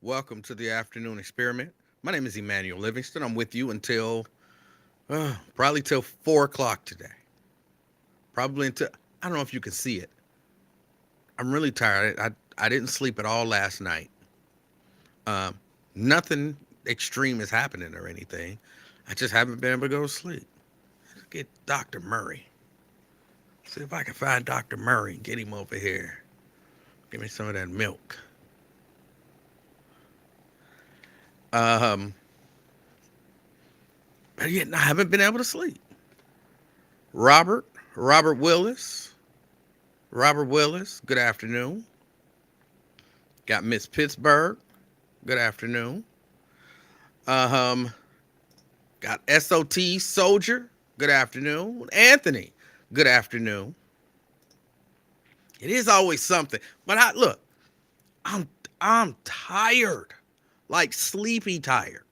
Welcome to the afternoon experiment. My name is Emanuel Livingston. I'm with you until probably till 4 o'clock today. Probably until I don't know if you can see it. I'm really tired. I didn't sleep at all last night. Um, Nothing extreme is happening or anything. I just haven't been able to go to sleep. Let's get Dr. Murray. See if I can find Dr. Murray and get him over here. Give me some of that milk. Um, but yet I haven't been able to sleep. Robert, Robert Willis, Robert Willis, good afternoon. Got Miss Pittsburgh, good afternoon. Um, got SOT Soldier, good afternoon. Anthony, good afternoon. It is always something, but I'm I'm tired, like sleepy tired.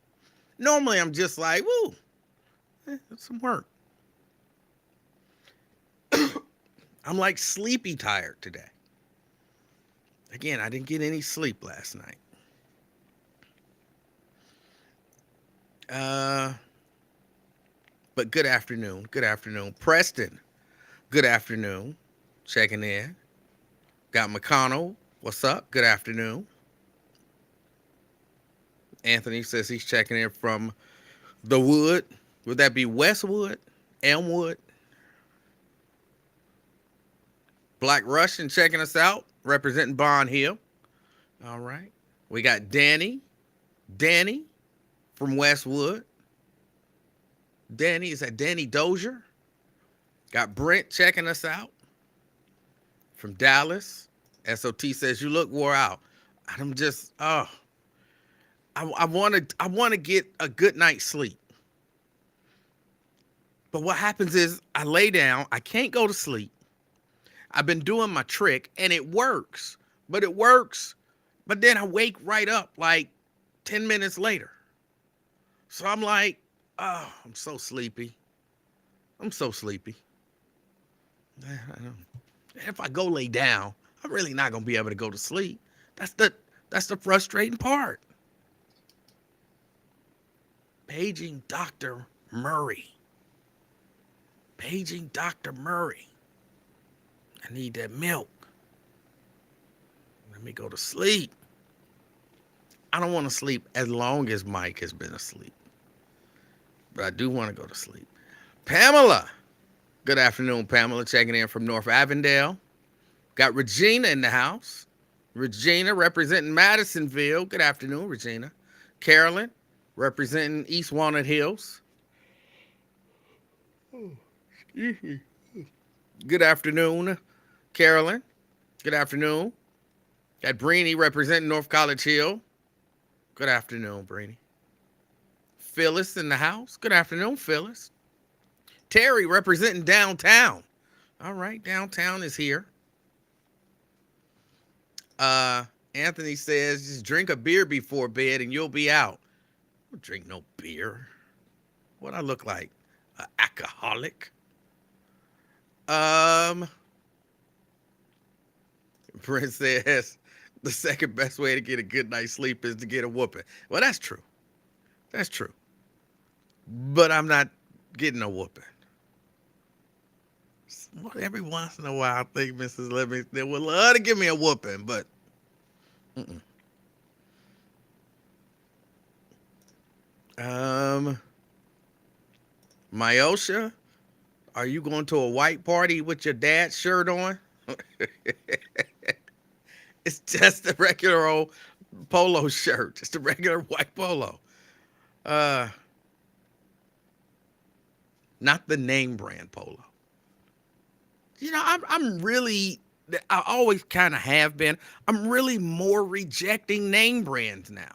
Normally I'm just like, woo, that's some work. I'm like sleepy tired today. Again, I didn't get any sleep last night. Uh, but good afternoon. Good afternoon. Preston, good afternoon. Checking in. Got McConnell. What's up? Good afternoon. Anthony says he's checking in from the Wood. Would that be Westwood? Elmwood? Black Russian checking us out, representing Bond Hill. All right. We got Danny. Danny from Westwood. Danny, is that Danny Dozier? Got Brent checking us out from Dallas. SOT says you look wore out. I'm just I want to get a good night's sleep. But what happens is I lay down, I can't go to sleep. I've been doing my trick and it works. But it works. But then I wake right up like 10 minutes later. So I'm like, oh, I'm so sleepy. I'm so sleepy. If I go lay down, I'm really not gonna be able to go to sleep. That's the frustrating part. Paging Dr. Murray. Paging Dr. Murray. I need that milk. Let me go to sleep. I don't want to sleep as long as Mike has been asleep, but I do want to go to sleep. Pamela. Good afternoon, Pamela, checking in from North Avondale. Got Regina in the house. Regina representing Madisonville. Good afternoon, Regina. Carolyn representing East Walnut Hills. Good afternoon, Carolyn. Good afternoon. Got Breeny representing North College Hill. Good afternoon, Breeny. Phyllis in the house. Good afternoon, Phyllis. Terry representing downtown. All right, downtown is here. Anthony says just drink a beer before bed and you'll be out. I don't drink no beer. What I look like? An alcoholic. Um, Prince says the second best way to get a good night's sleep is to get a whooping. Well, that's true. That's true. But I'm not getting a whooping. Every once in a while, I think Mrs. Livingston would love to give me a whooping, but mm-mm. um, Myosha, are you going to a white party with your dad's shirt on? It's just a regular old polo shirt, just a regular white polo. Uh, Not the name brand polo. I'm really, I always kind of have been. I'm really more rejecting name brands now.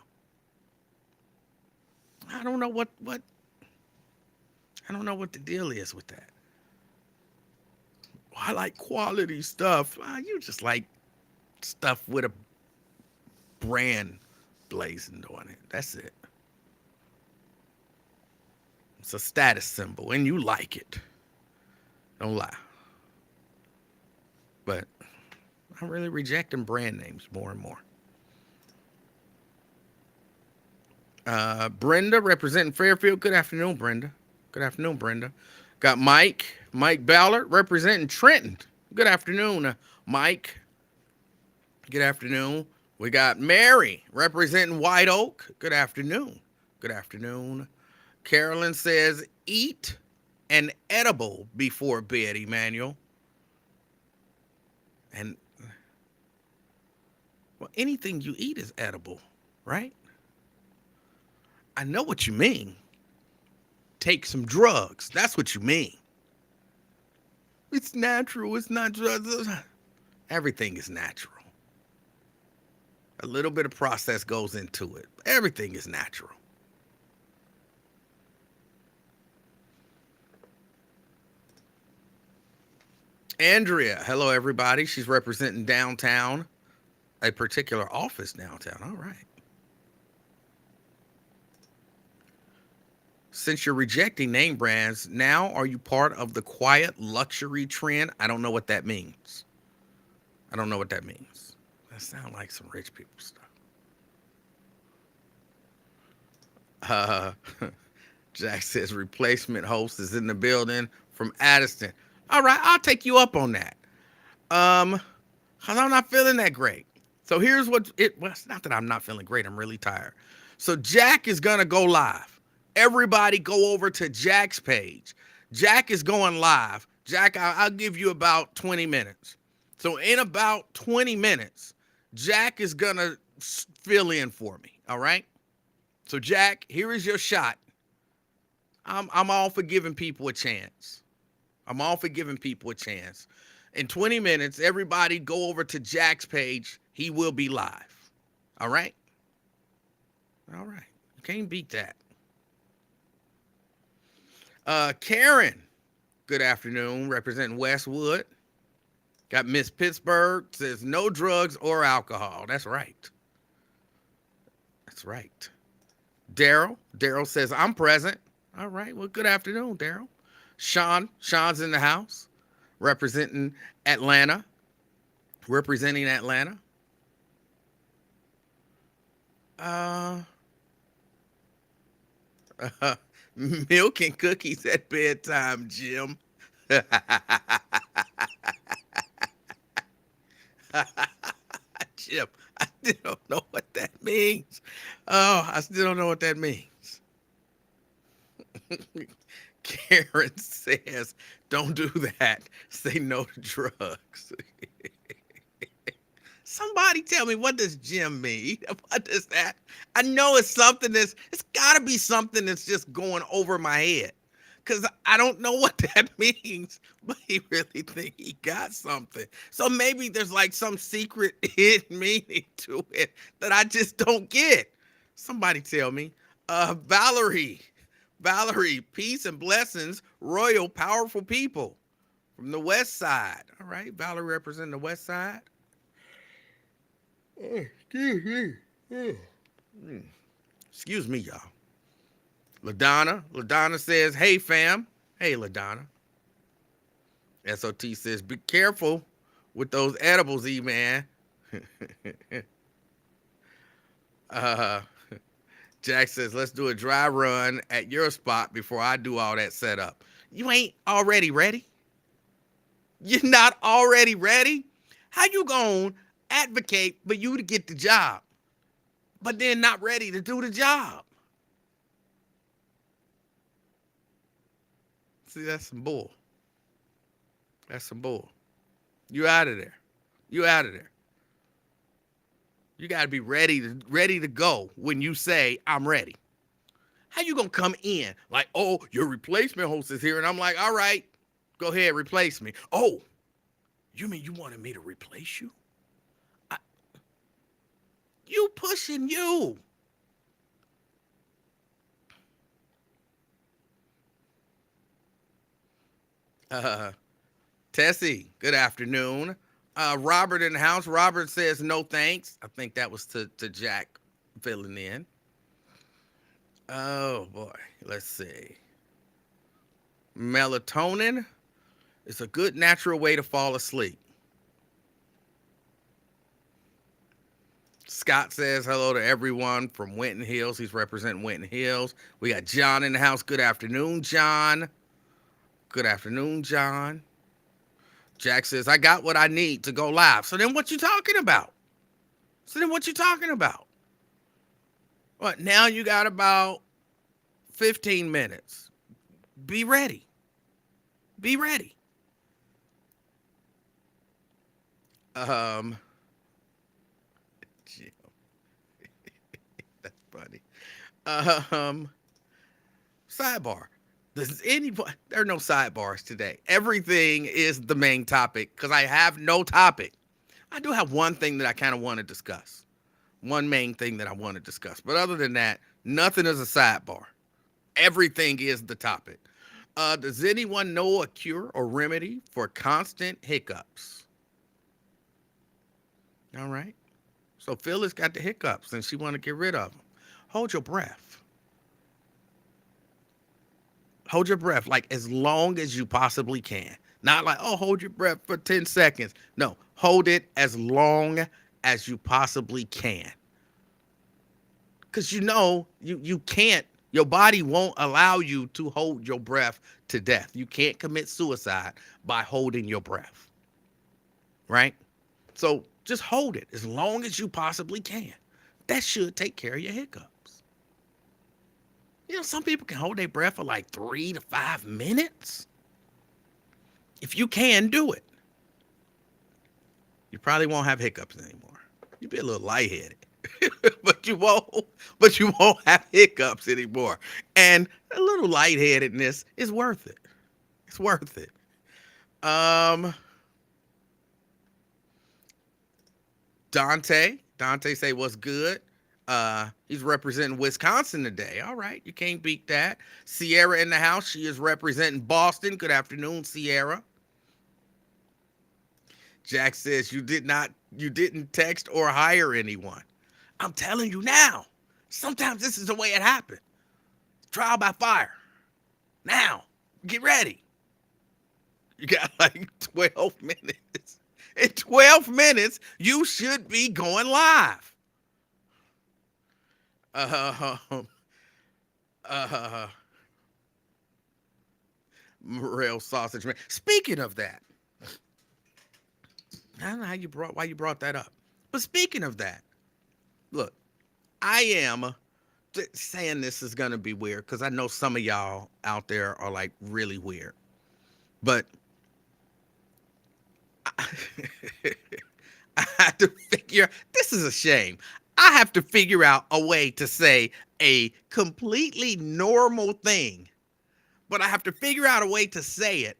I don't know what I don't know what the deal is with that. I like quality stuff. You just like stuff with a brand blazoned on it. That's it. It's a status symbol, and you like it. Don't lie. But I'm really rejecting brand names more and more. Brenda representing Fairfield. Good afternoon, Brenda. Good afternoon, Brenda. Got Mike Ballard representing Trenton. Good afternoon, Mike. Good afternoon. We got Mary representing White Oak. Good afternoon. Good afternoon. Carolyn says, eat an edible before bed, Emanuel. And, well, anything you eat is edible, right? I know what you mean. Take some drugs. That's what you mean. It's natural. It's not drugs. Everything is natural. A little bit of process goes into it. Everything is natural. Andrea, hello everybody. She's representing downtown, a particular office downtown. All right. Since you're rejecting name brands, now are you part of the quiet luxury trend? I don't know what that means. I don't know what that means. That sounds like some rich people stuff. Uh, Jack says replacement host is in the building from Addison. All right, I'll take you up on that. Cause I'm not feeling that great. So here's what it well, it's not that I'm not feeling great, I'm really tired. So Jack is gonna go live. Everybody go over to Jack's page. Jack is going live. Jack, I'll give you about 20 minutes. So in about 20 minutes, Jack is gonna fill in for me. All right. So Jack, here is your shot. I'm all for giving people a chance. I'm all for giving people a chance. In 20 minutes, everybody go over to Jack's page. He will be live. All right? All right. You can't beat that. Karen, good afternoon, representing Westwood. Got Miss Pittsburgh, says no drugs or alcohol. That's right. That's right. Daryl says, I'm present. All right. Well, good afternoon, Daryl. Sean's in the house, representing Atlanta. Representing Atlanta. Milk and cookies at bedtime, Jim. Jim, I still don't know what that means. Oh, I still don't know what that means. Karen says, don't do that. Say no to drugs. Somebody tell me, what does Jim mean? What does that? I know it's something it's got to be something that's just going over my head. Because I don't know what that means, but he really think he got something. So maybe there's like some secret hidden meaning to it that I just don't get. Somebody tell me. Valerie, peace and blessings, royal, powerful people from the west side. All right, Valerie representing the west side. Excuse me, y'all. LaDonna says, hey, fam. Hey, LaDonna. SOT says, be careful with those edibles, E-Man. Jack says, let's do a dry run at your spot before I do all that setup. You ain't already ready? You're not already ready? How you gonna advocate for you to get the job, but then not ready to do the job? See, that's some bull. That's some bull. You out of there. You out of there. You got to be ready to go when you say, I'm ready. How you going to come in like, oh, your replacement host is here. And I'm like, all right, go ahead, replace me. Oh, you mean you wanted me to replace you? You pushing you. Tessie, good afternoon. Robert in the house. Robert says no thanks. I think that was to Jack filling in. Oh boy, let's see. Melatonin is a good natural way to fall asleep. Scott says hello to everyone from Winton Hills. He's representing Winton Hills. We got John in the house. Good afternoon, John. Good afternoon, John. Jack says, I got what I need to go live. So then what you talking about? What, now you got about 15 minutes. Be ready. Be ready. That's funny. Sidebar. There are no sidebars today. Everything is the main topic because I have no topic. I do have one thing that I kind of want to discuss. One main thing that I want to discuss. But other than that, nothing is a sidebar. Everything is the topic. Does anyone know a cure or remedy for constant hiccups? All right. So Phyllis got the hiccups and she want to get rid of them. Hold your breath. Hold your breath like as long as you possibly can. Not like, oh, hold your breath for 10 seconds. No, hold it as long as you possibly can. Because you can't, your body won't allow you to hold your breath to death. You can't commit suicide by holding your breath. Right? So just hold it as long as you possibly can. That should take care of your hiccups. Some people can hold their breath for like 3 to 5 minutes. If you can do it, you probably won't have hiccups anymore. You'll be a little lightheaded, but you won't have hiccups anymore. And a little lightheadedness is worth it. It's worth it. Dante say what's good. He's representing Wisconsin today. All right, you can't beat that. Sierra in the house. She is representing Boston. Good afternoon, Sierra. Jack says you didn't text or hire anyone. I'm telling you now. Sometimes this is the way it happened. Trial by fire. Now, get ready. You got like 12 minutes. In 12 minutes, you should be going live. Morel sausage man. Speaking of that, I don't know why you brought that up. But speaking of that, look, I am saying this is gonna be weird because I know some of y'all out there are like really weird. But I have to figure, this is a shame. I have to figure out a way to say a completely normal thing, but I have to figure out a way to say it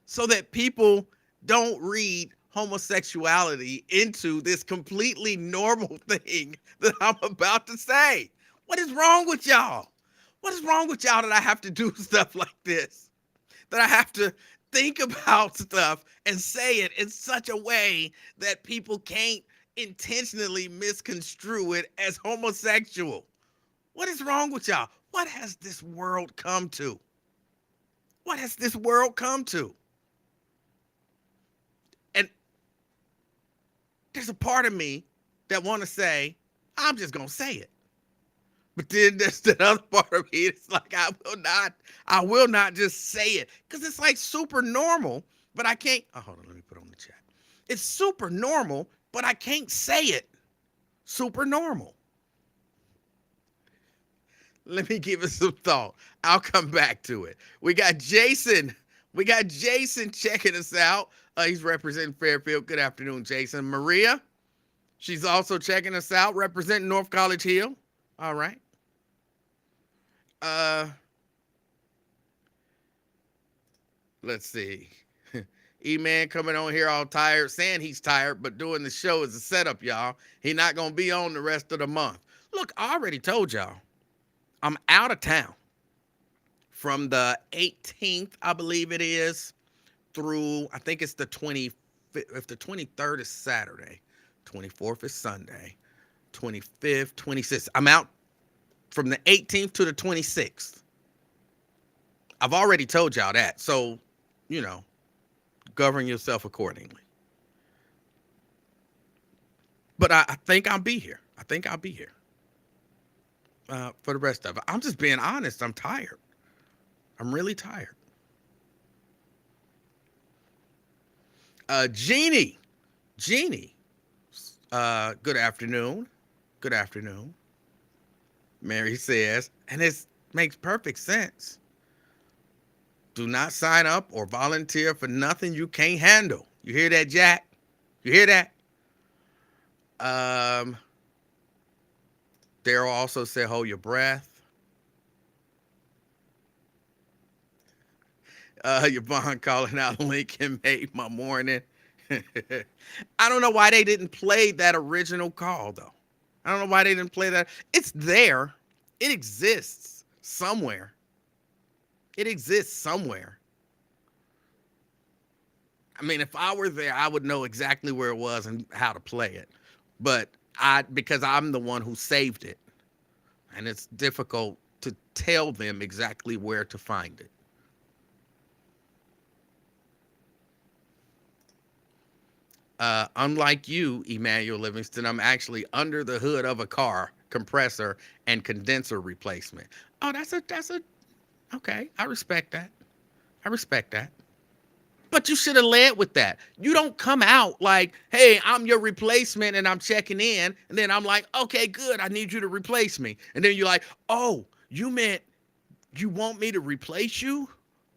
so that people don't read homosexuality into this completely normal thing that I'm about to say. What is wrong with y'all? What is wrong with y'all that I have to do stuff like this? That I have to think about stuff and say it in such a way that people can't intentionally misconstrue it as homosexual. What is wrong with y'all? What has this world come to? What has this world come to? And there's a part of me that want to say, I'm just going to say it. But then there's the other part of me. It's like, I will not just say it. Because it's like super normal, but I can't. Oh, hold on. Let me put it on the chat. It's super normal, but I can't say it. Super normal. Let me give it some thought. I'll come back to it. We got Jason. Checking us out. He's representing Fairfield. Good afternoon, Jason. Maria, she's also checking us out, representing North College Hill. All right. Let's see. E-Man coming on here all tired, saying he's tired, but doing the show is a setup, y'all. He not going to be on the rest of the month. Look, I already told y'all, I'm out of town from the 18th, I believe it is, through, I think it's the 25th. If the 23rd is Saturday, 24th is Sunday, 25th, 26th. I'm out from the 18th to the 26th. I've already told y'all that. So, govern yourself accordingly. But I think I'll be here. I think I'll be here for the rest of it. I'm just being honest. I'm tired. I'm really tired. Jeannie, Jeannie. Good afternoon. Good afternoon. Mary says, and this makes perfect sense. Do not sign up or volunteer for nothing you can't handle. You hear that, Jack? You hear that? Um, Daryl also said, hold your breath. Yvonne calling out Lincoln made my morning. I don't know why they didn't play that original call, though. I don't know why they didn't play that. It's there. It exists somewhere. It exists somewhere. I mean, if I were there, I would know exactly where it was and how to play it. But because I'm the one who saved it, and it's difficult to tell them exactly where to find it. Unlike you, Emanuel Livingston, I'm actually under the hood of a car, compressor and condenser replacement. Oh, okay. I respect that. I respect that. But you should have led with that. You don't come out like, hey, I'm your replacement and I'm checking in. And then I'm like, okay, good. I need you to replace me. And then you're like, oh, you meant you want me to replace you?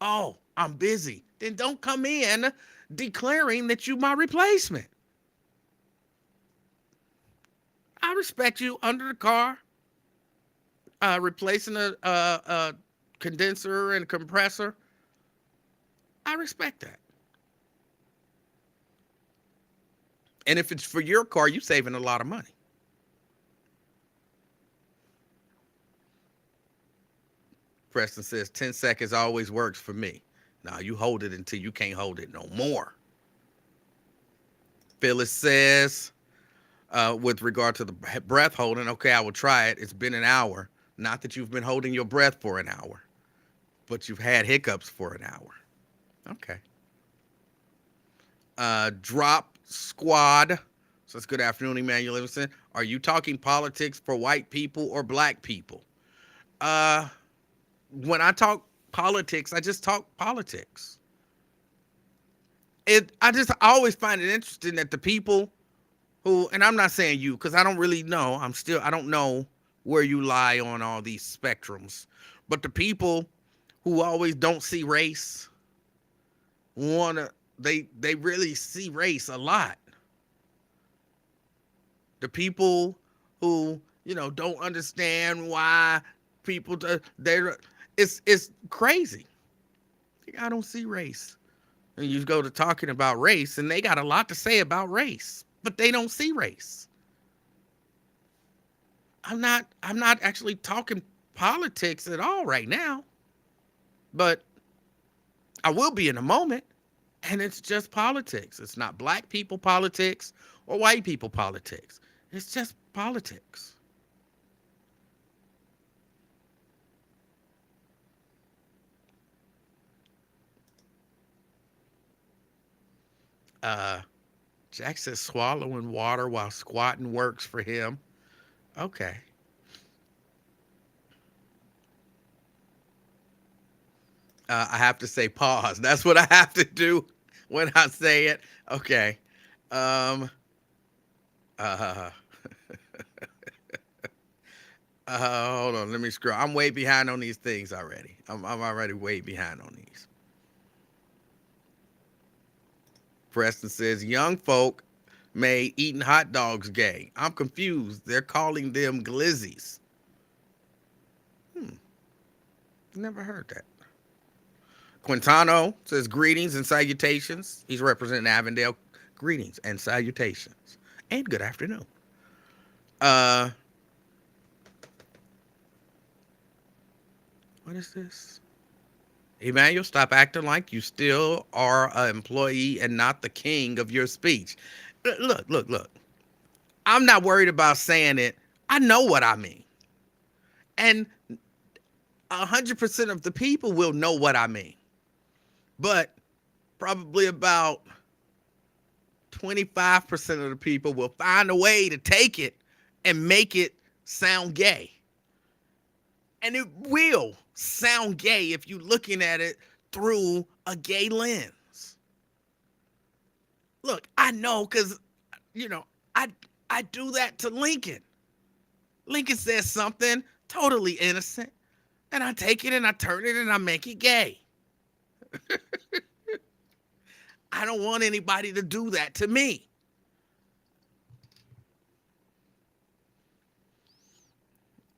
Oh, I'm busy. Then don't come in declaring that you my replacement. I respect you under the car, replacing a condenser and compressor. I respect that. And if it's for your car, you're saving a lot of money. Preston says 10 seconds always works for me. Now you hold it until you can't hold it no more. Phyllis says, with regard to the breath holding, okay, I will try it. It's been an hour. Not that you've been holding your breath for an hour, but you've had hiccups for an hour. Okay. Drop Squad says, good afternoon, Emanuel Livingston. Are you talking politics for white people or black people? When I talk politics, I just talk politics. I always find it interesting that the people who, and I'm not saying you, because I don't really know. I don't know where you lie on all these spectrums. But the people who always don't see race they really see race a lot. The people who, don't understand why people, it's crazy. I don't see race. And you go to talking about race, and they got a lot to say about race, but they don't see race. I'm not actually talking politics at all right now, but I will be in a moment. And it's just politics. It's not black people politics or white people politics. It's just politics. Jack says swallowing water while squatting works for him. Okay. I have to say pause. That's what I have to do when I say it. Okay. Um, uh, Hold on. Let me scroll. I'm way behind on these things already. I'm already way behind on these. Preston says, young folk made eating hot dogs gay. I'm confused. They're calling them glizzies. Never heard that. Quintano says, greetings and salutations. He's representing Avondale. Greetings and salutations. And good afternoon. What is this? Emmanuel, stop acting like you still are an employee and not the king of your speech. Look. I'm not worried about saying it. I know what I mean. And 100% of the people will know what I mean. But probably about 25% of the people will find a way to take it and make it sound gay. And it will sound gay if you're looking at it through a gay lens. Look, I know because, you know, I I do that to Lincoln. Lincoln says something totally innocent, and I take it and I turn it and I make it gay. I don't want anybody to do that to me.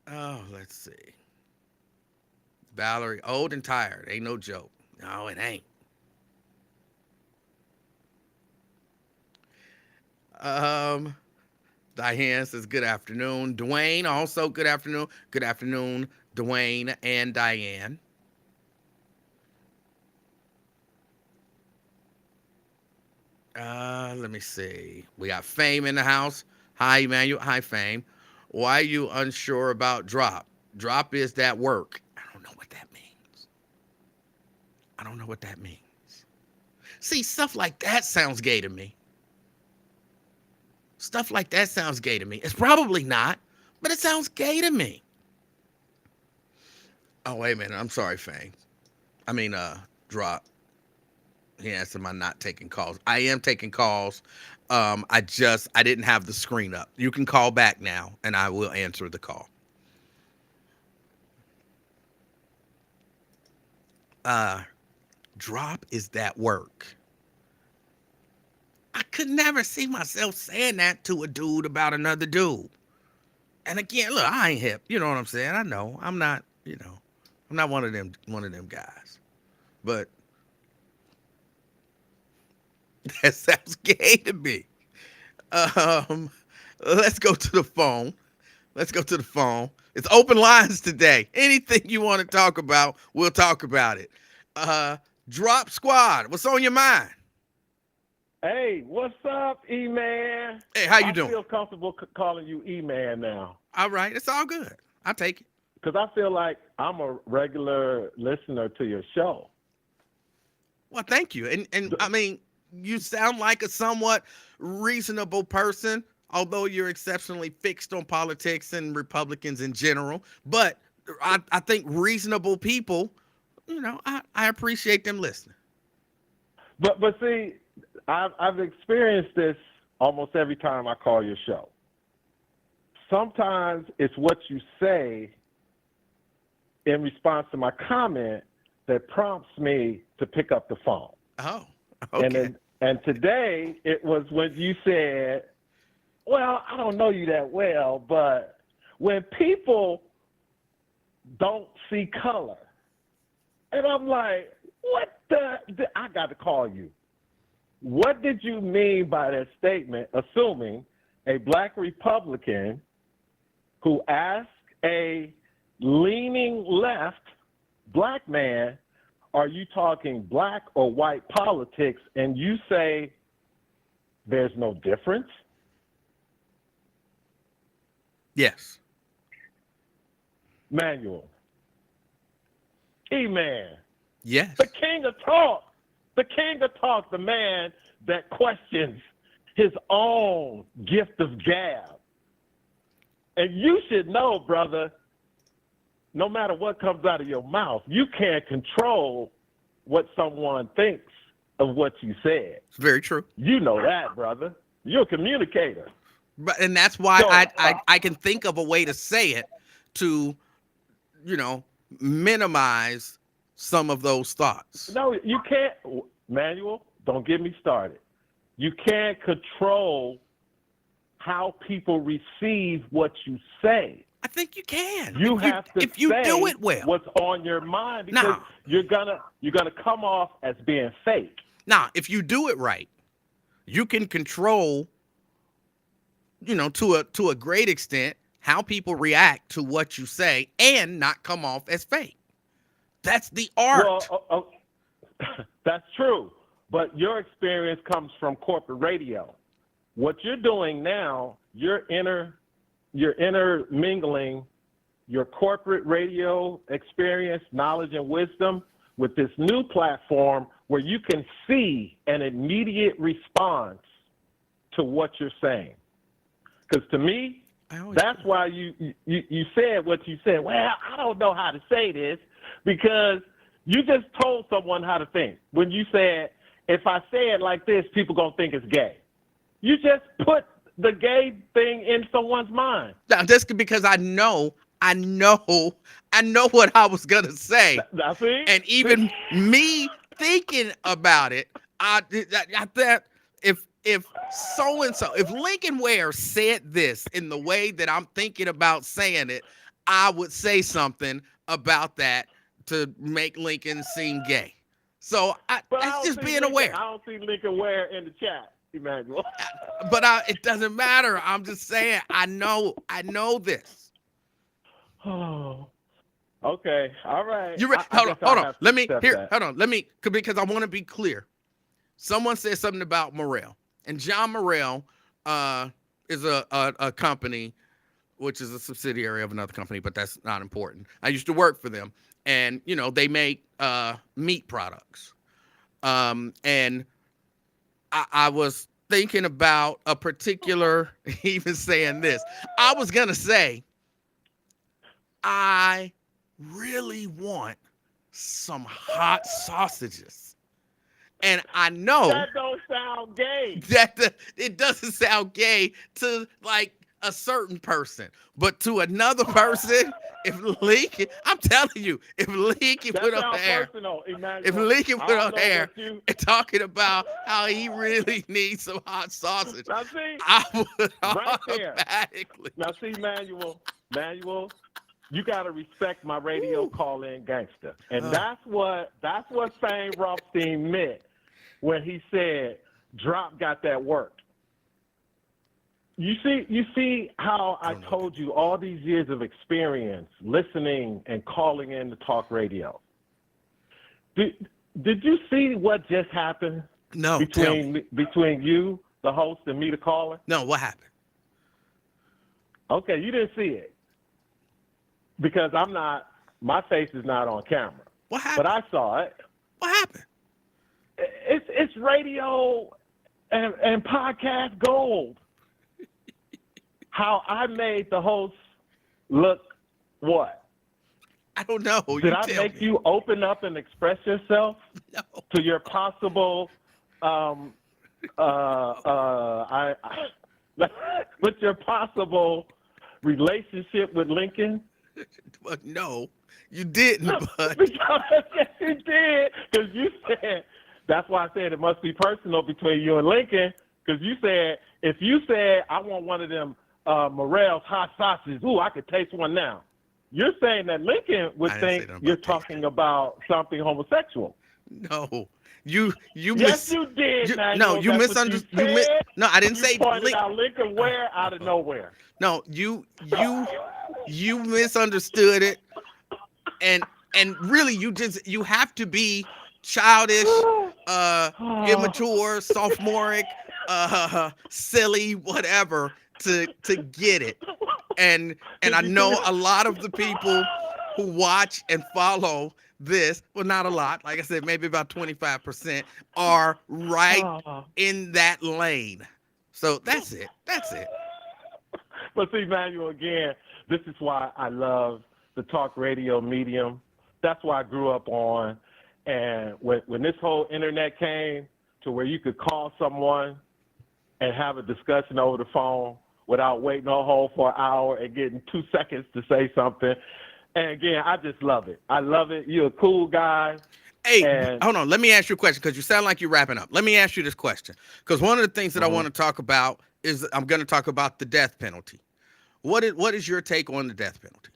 Oh, let's see. Valerie, old and tired. Ain't no joke. No, it ain't. Um, Diane says good afternoon. Dwayne, also good afternoon. Good afternoon, Dwayne and Diane. Let me see. We got Fame in the house. Hi, Emanuel. Hi, Fame. Why are you unsure about drop? Drop is that work. I don't know what that means. I don't know what that means. See, stuff like that sounds gay to me. Stuff like that sounds gay to me. It's probably not, but it sounds gay to me. Oh, wait a minute. I'm sorry, Fame. I mean, drop. He asked, am I not taking calls? I am taking calls. I didn't have the screen up. You can call back now and I will answer the call. Drop is that work. I could never see myself saying that to a dude about another dude. And again, look, I ain't hip. You know what I'm saying? I know. I'm not, I'm not one of them guys. But that sounds gay to me. Let's go to the phone. Let's go to the phone. It's open lines today. Anything you want to talk about, we'll talk about it. Drop Squad, what's on your mind? Hey, what's up, E-Man? Hey, how you doing? I feel comfortable calling you E-Man now. All right, it's all good. I'll take it. Because I feel like I'm a regular listener to your show. Well, thank you. And I mean, you sound like a somewhat reasonable person, although you're exceptionally fixed on politics and Republicans in general. But I think reasonable people, I appreciate them listening. But see, I've experienced this almost every time I call your show. Sometimes it's what you say in response to my comment that prompts me to pick up the phone. Oh, okay. And today it was when you said, well, I don't know you that well, but when people don't see color, and I'm like, what I got to call you. What did you mean by that statement, assuming a black Republican who asked a leaning left black man, are you talking black or white politics? And you say there's no difference? Yes. Manuel. E-Man. Yes. The king of talk. The king of talk, the man that questions his own gift of gab. And you should know, brother, no matter what comes out of your mouth, you can't control what someone thinks of what you said. It's very true. You know that, brother. You're a communicator. But and that's why I can think of a way to say it to, minimize some of those thoughts. No, you can't. Manuel, don't get me started. You can't control how people receive what you say. I think you can. You have to if you say do it well. What's on your mind, because you're gonna come off as being fake. Now, if you do it right, you can control, to a great extent, how people react to what you say and not come off as fake. That's the art. Well, that's true. But your experience comes from corporate radio. What you're doing now, you're intermingling your corporate radio experience, knowledge, and wisdom with this new platform where you can see an immediate response to what you're saying. Because to me, I always That's why you said what you said. Well, I don't know how to say this because you just told someone how to think. When you said, if I say it like this, people gonna think it's gay. You just put the gay thing in someone's mind. now, just because I know what I was gonna say, I see. and See? even me thinking about it, I thought if so and so, if Lincoln Ware said this in the way that I'm thinking about saying it, I would say something about that to make Lincoln seem gay. So But that's just being aware. I don't see Lincoln Ware in the chat, Emmanuel. But it doesn't matter. I'm just saying I know this. Oh, okay. All right. You I hold on, guess hold I'll on. have to Let me accept here. that. Hold on. Let me because I want to be clear. Someone said something about Morrell, and John Morrell is a company, which is a subsidiary of another company, but that's not important. I used to work for them, and they make meat products. And I was thinking about a particular, even saying this. I was gonna say, I really want some hot sausages. And I know That don't sound gay. that it doesn't sound gay to like a certain person, but to another person, if Lincoln, I'm telling you, if Lincoln That put on sounds air, personal, if Emmanuel. Lincoln I put don't on know air that you. and talking about how he really needs some hot sausage, Now see, I would right there. automatically. Now see, Manuel, you gotta respect my radio call-in gangster, and that's what Fane Rothstein meant when he said Drop got that work. You see how I don't know told you all these years of experience listening and calling in to talk radio. Did you see what just happened No, tell me. between you, the host, and me, the caller? No, what happened? Okay, you didn't see it because my face is not on camera, What happened? but I saw it. What happened? It's radio and podcast gold. How I made the host look what? I don't know. Did I make you open up and express yourself No. to your possible with your possible relationship with Lincoln? Well, no, you didn't. But Because yes, you did. Because you said that's why I said it must be personal between you and Lincoln. Because you said if you said I want one of them Morel's hot sausages, ooh, I could taste one now. You're saying that Lincoln would I didn't say think nothing you're about talking tasting. about something homosexual. No, you Yes, you did. no, Manuel. you That's what you misunderstood. said. No, I didn't You say pointed out Lincoln Ware out of nowhere. No, you misunderstood it, and really you have to be childish, immature, sophomoric, silly, whatever to get it. And I know a lot of the people who watch and follow this, well, not a lot, like I said, maybe about 25% are right in that lane. So that's it. But see, Manuel, again, this is why I love the talk radio medium. That's why I grew up on. And when this whole internet came to where you could call someone and have a discussion over the phone without waiting on hold for an hour and getting 2 seconds to say something. And again, I just love it. I love it. You're a cool guy. Hey, hold on. Let me ask you a question because you sound like you're wrapping up. Let me ask you this question because one of the things that I want to talk about is I'm going to talk about the death penalty. What is your take on the death penalty?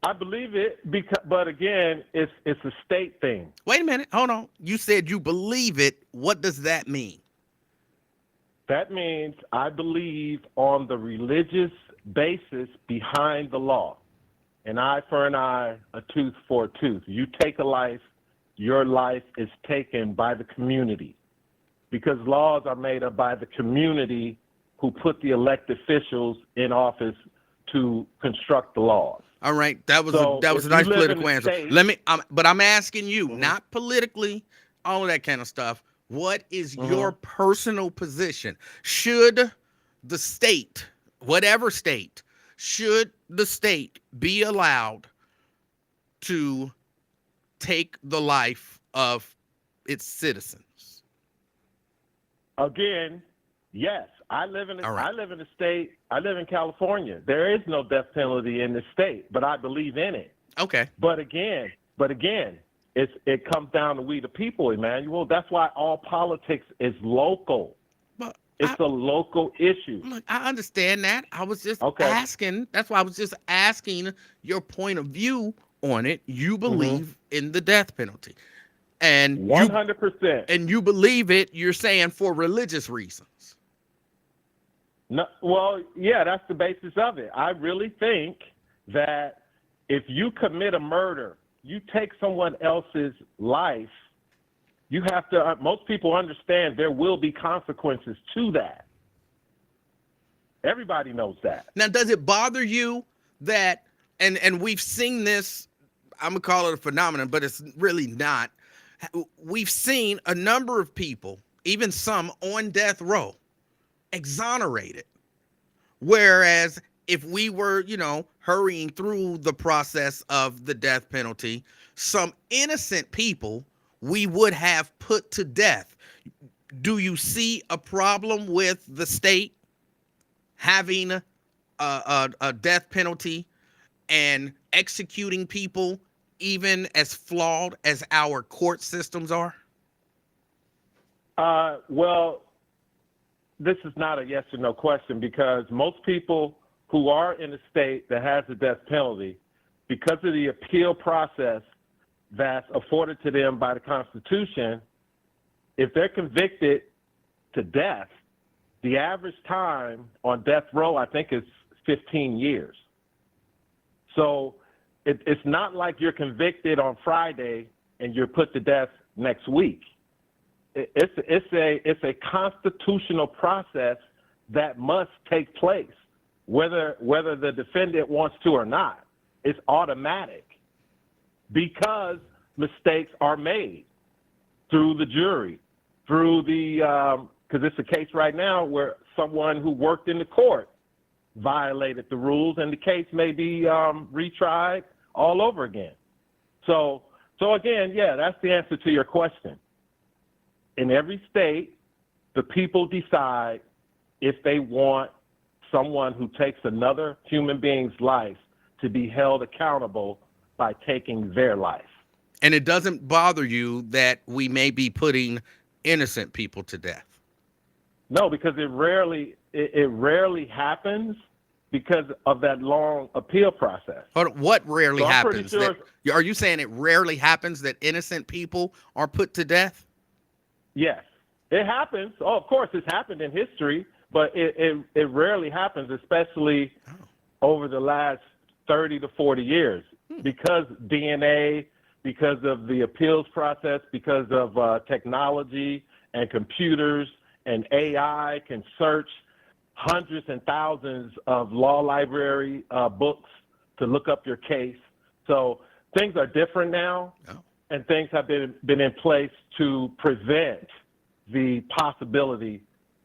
I believe it, but again, it's a state thing. Wait a minute. Hold on. You said you believe it. What does that mean? That means I believe on the religious basis behind the law. An eye for an eye, a tooth for a tooth. You take a life, your life is taken by the community because laws are made up by the community who put the elected officials in office to construct the laws. All right, that was a nice political answer. But I'm asking you, not politically, all of that kind of stuff. What is your personal position? Should the state whatever state, should the state be allowed to take the life of its citizens? Again, yes. I live All right. a state. I live in California. There is no death penalty in this state, but I believe in it. Okay. But again, it comes down to we the people, Emmanuel. That's why all politics is local. But It's a local issue. look, I understand that. I was just Okay. asking. That's why I was just asking your point of view on it. You believe in the death penalty, and 100%. and you believe it. You're saying for religious reasons. No, well, yeah, that's the basis of it. I really think that if you commit a murder, you take someone else's life, you have to, most people understand there will be consequences to that. Everybody knows that. Now, does it bother you that, and we've seen this, I'm going to call it a phenomenon, but it's really not. We've seen a number of people, even some on death row, exonerated. Whereas if we were, hurrying through the process of the death penalty, some innocent people we would have put to death. Do you see a problem with the state having a death penalty and executing people even as flawed as our court systems are? Well, this is not a yes or no question because most people who are in a state that has the death penalty, because of the appeal process that's afforded to them by the Constitution, if they're convicted to death, the average time on death row, I think, is 15 years. So it's not like you're convicted on Friday and you're put to death next week. It's a constitutional process that must take place, whether the defendant wants to or not. It's automatic because mistakes are made through the jury, through because it's a case right now where someone who worked in the court violated the rules, and the case may be retried all over again. So again, yeah, that's the answer to your question. In every state, the people decide if they want someone who takes another human being's life to be held accountable by taking their life. And it doesn't bother you that we may be putting innocent people to death? No, because it rarely happens because of that long appeal process. But what rarely So I'm pretty happens? sure- Are you saying it rarely happens that innocent people are put to death? Yes, it happens. Oh, of course, it's happened in history, but it rarely happens, especially over the last 30 to 40 years, because DNA, because of the appeals process, because of technology and computers and AI can search hundreds and thousands of law library books to look up your case. So things are different now. Oh. And things have been in place to prevent the possibility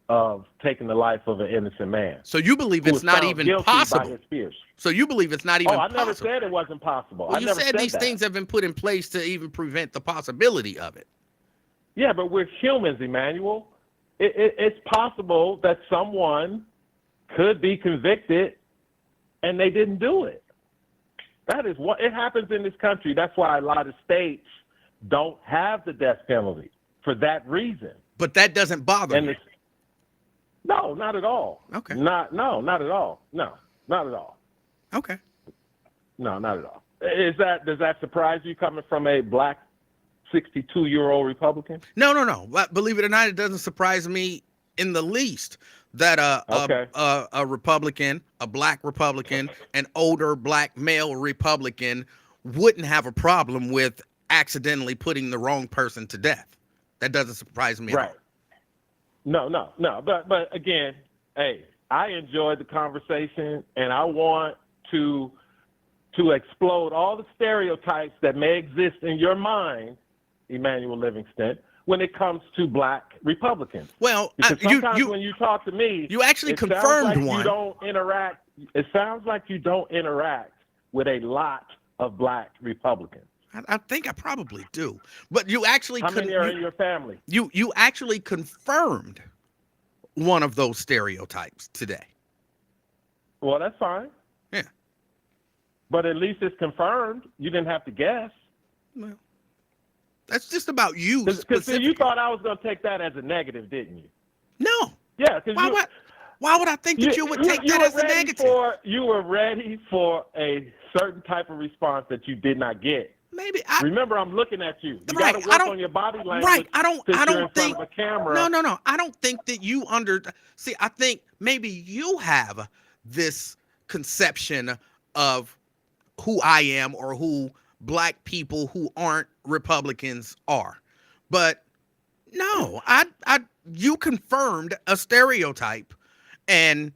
of taking the life of an innocent man. So you believe who it's was not found even guilty by possible? his peers. So you believe it's not even Oh, I possible? never said it wasn't possible. Well, I you never said these that. things have been put in place to even prevent the possibility of it. Yeah, but we're humans, Emmanuel. It's possible that someone could be convicted and they didn't do it. That is what it happens in this country. That's why a lot of states don't have the death penalty for that reason. But that doesn't bother you. No, not at all. Okay. Not at all. No, not at all. Okay. No, not at all. Does that surprise you coming from a black 62-year-old Republican? No. But believe it or not, it doesn't surprise me in the least that a Republican, a black Republican, an older black male Republican wouldn't have a problem with accidentally putting the wrong person to death. That doesn't surprise me Right. at all. No. But again, hey, I enjoyed the conversation, and I want to explode all the stereotypes that may exist in your mind, Emanuel Livingston, when it comes to black Republicans. Well, Because sometimes when you talk to me, you actually it sounds confirmed like one. you don't interact. It sounds like you don't interact with a lot of black Republicans. I think I probably do, but you actually How many are in your family? You actually confirmed one of those stereotypes today. Well, that's fine. Yeah. But at least it's confirmed. You didn't have to guess. Well, that's just about you Because specifically. you thought I was going to take that as a negative, didn't you? No. Yeah. Because why would I think that you would take that as a negative? You were ready for a certain type of response that you did not get. Maybe Remember, I'm looking at you. You right, got to work on your body language. Right. I don't you're in think. front of a camera. No. I don't think that you see. I think maybe you have this conception of who I am or who black people who aren't Republicans are, but no, you confirmed a stereotype, and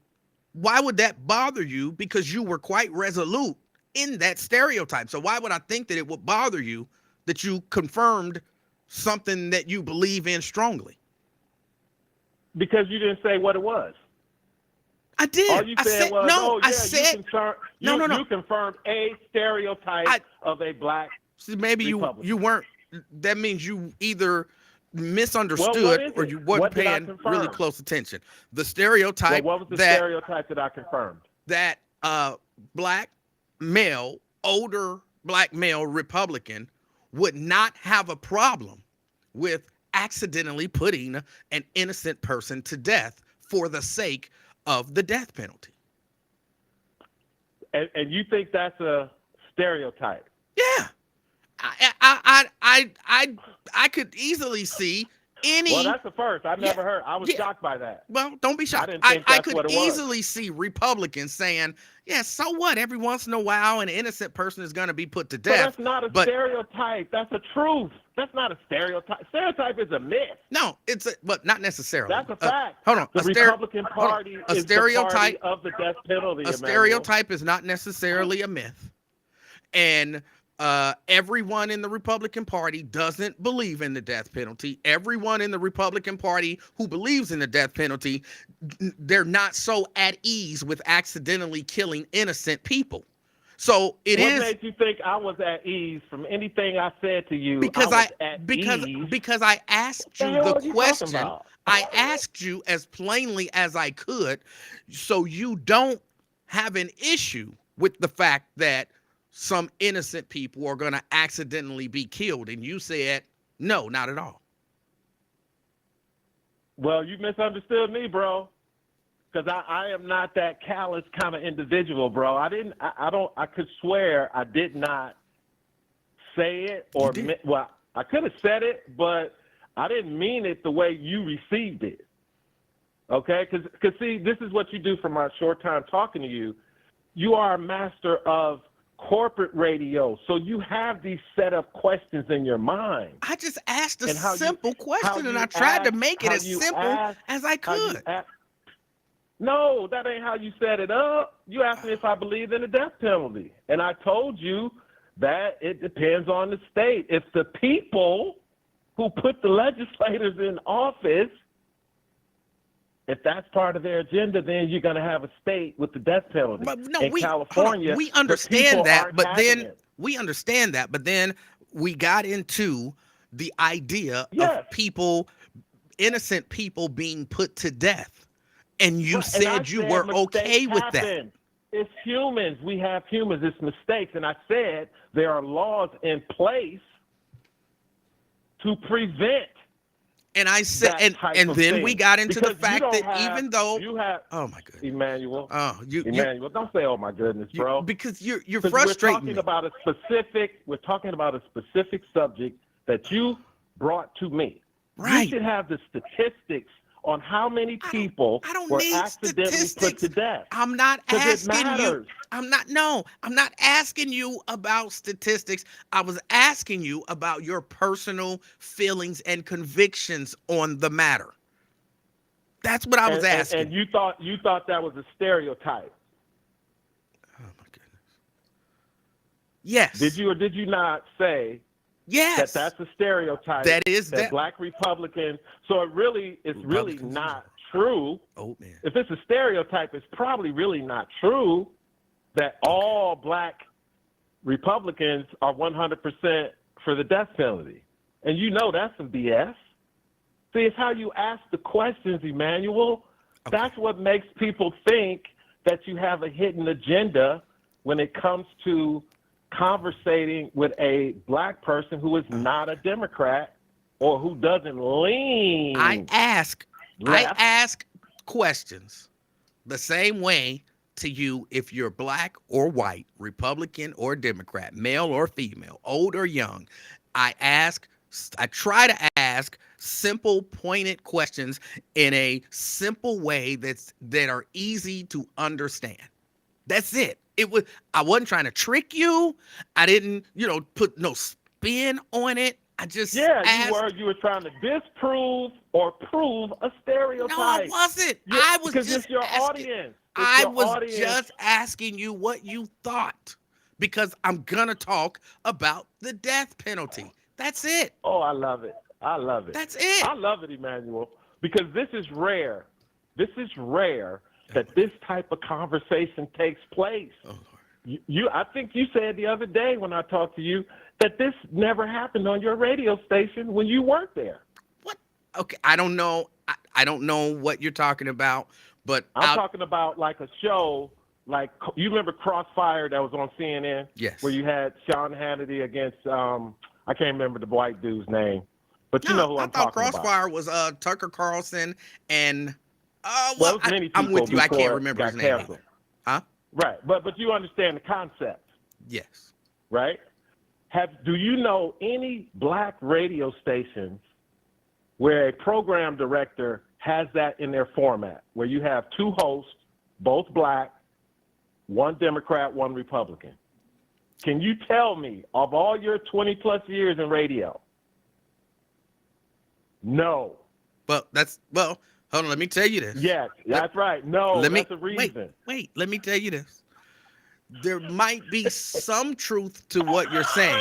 why would that bother you? Because you were quite resolute in that stereotype. So why would I think that it would bother you that you confirmed something that you believe in strongly? Because you didn't say what it was. I did. All you said was, no. oh, yeah, I said no. No. You confirmed a stereotype of a black maybe Republican. you weren't. That means you either misunderstood or you weren't paying really close attention. The stereotype. What was the stereotype that I confirmed? That black male, older black male Republican would not have a problem with accidentally putting an innocent person to death for the sake of the death penalty. And you think that's a stereotype? Yeah. I could easily see any. Well, that's the first. I've never heard. I was shocked by that. Well, don't be shocked. I didn't think that's could what it was. easily see Republicans saying, yeah, so what? Every once in a while, an innocent person is going to be put to death. But that's not a stereotype. That's a truth. That's not a stereotype. Stereotype is a myth. No, but not necessarily. That's a fact. Hold on. The Republican Party is the party of the death penalty. A stereotype is not necessarily a myth. And everyone in the Republican Party doesn't believe in the death penalty. Everyone in the Republican Party who believes in the death penalty, they're not so at ease with accidentally killing innocent people. So what made you think I was at ease from anything I said to you? Because I asked you the question. I asked you as plainly as I could, so you don't have an issue with the fact that some innocent people are going to accidentally be killed. And you said, no, not at all. Well, you misunderstood me, bro. Because I am not that callous kind of individual, bro. I could swear I did not say it well, I could have said it, but I didn't mean it the way you received it. Okay? Because see, this is what you do from my short time talking to you. You are a master of corporate radio, so you have these set of questions in your mind. I just asked a simple question, and I tried to make it as simple as I could. No, that ain't how you set it up. You asked me if I believe in the death penalty, and I told you that it depends on the state. If the people who put the legislators in office, if that's part of their agenda, then you're going to have a state with the death penalty. But no, in California, we understand that, but then we got into the idea of innocent people being put to death. And you said you were okay with that. It's humans. We have humans. It's mistakes. And I said there are laws in place to prevent. And I said, and then we got into the fact that even though you have, oh my goodness, Emmanuel, Emmanuel, don't say oh my goodness, bro, because you're frustrating me. We're talking about a specific subject that you brought to me. Right. You should have the statistics on how many people were accidentally put to death. I'm not asking you. I'm not asking you about statistics. I was asking you about your personal feelings and convictions on the matter. That's what I was asking. And you thought that was a stereotype. Oh my goodness. Yes. Did you or did you not say Yes, That's a stereotype that is that that. black Republicans. So it's really Republicans. not true. Oh man. If it's a stereotype, it's probably really not true that all black Republicans are 100% for the death penalty. And you know that's some BS. See, it's how you ask the questions, Emanuel. Okay. That's what makes people think that you have a hidden agenda when it comes to conversating with a black person who is not a Democrat or who doesn't lean I ask left. questions the same way to you if you're black or white, Republican or Democrat, male or female, old or young. I try to ask simple, pointed questions in a simple way that are easy to understand. That's it. I wasn't trying to trick you. I didn't, put no spin on it. I just Yeah, asked. you were trying to disprove or prove a No, I stereotype. wasn't. Yeah, I was because just it's your asking. audience. It's I your was audience. just asking you what you thought because I'm gonna talk about the death penalty. That's it. Oh, I love it. I love it. That's it. I love it, Emanuel, because this is rare. This is rare that this type of conversation takes place. Oh Lord. I think you said the other day when I talked to you that this never happened on your radio station when you worked there. What? Okay, I don't know. I don't know what you're talking about, but I'm talking about like a show, like you remember Crossfire that was on CNN? Yes. Where you had Sean Hannity against, I can't remember the white dude's name, but you know who I'm talking about. I thought Crossfire was Tucker Carlson and Well, it was many I'm with people you. I can't before it remember got his name. canceled. Huh? Right, but you understand the concept, Yes. right? Do you know any black radio stations where a program director has that in their format, where you have two hosts, both black, one Democrat, one Republican? Can you tell me, of all your 20-plus years in radio? No. Well, hold on. Let me tell you this. Yes, that's right. No, that's a reason. Wait. Let me tell you this. There might be some truth to what you're saying,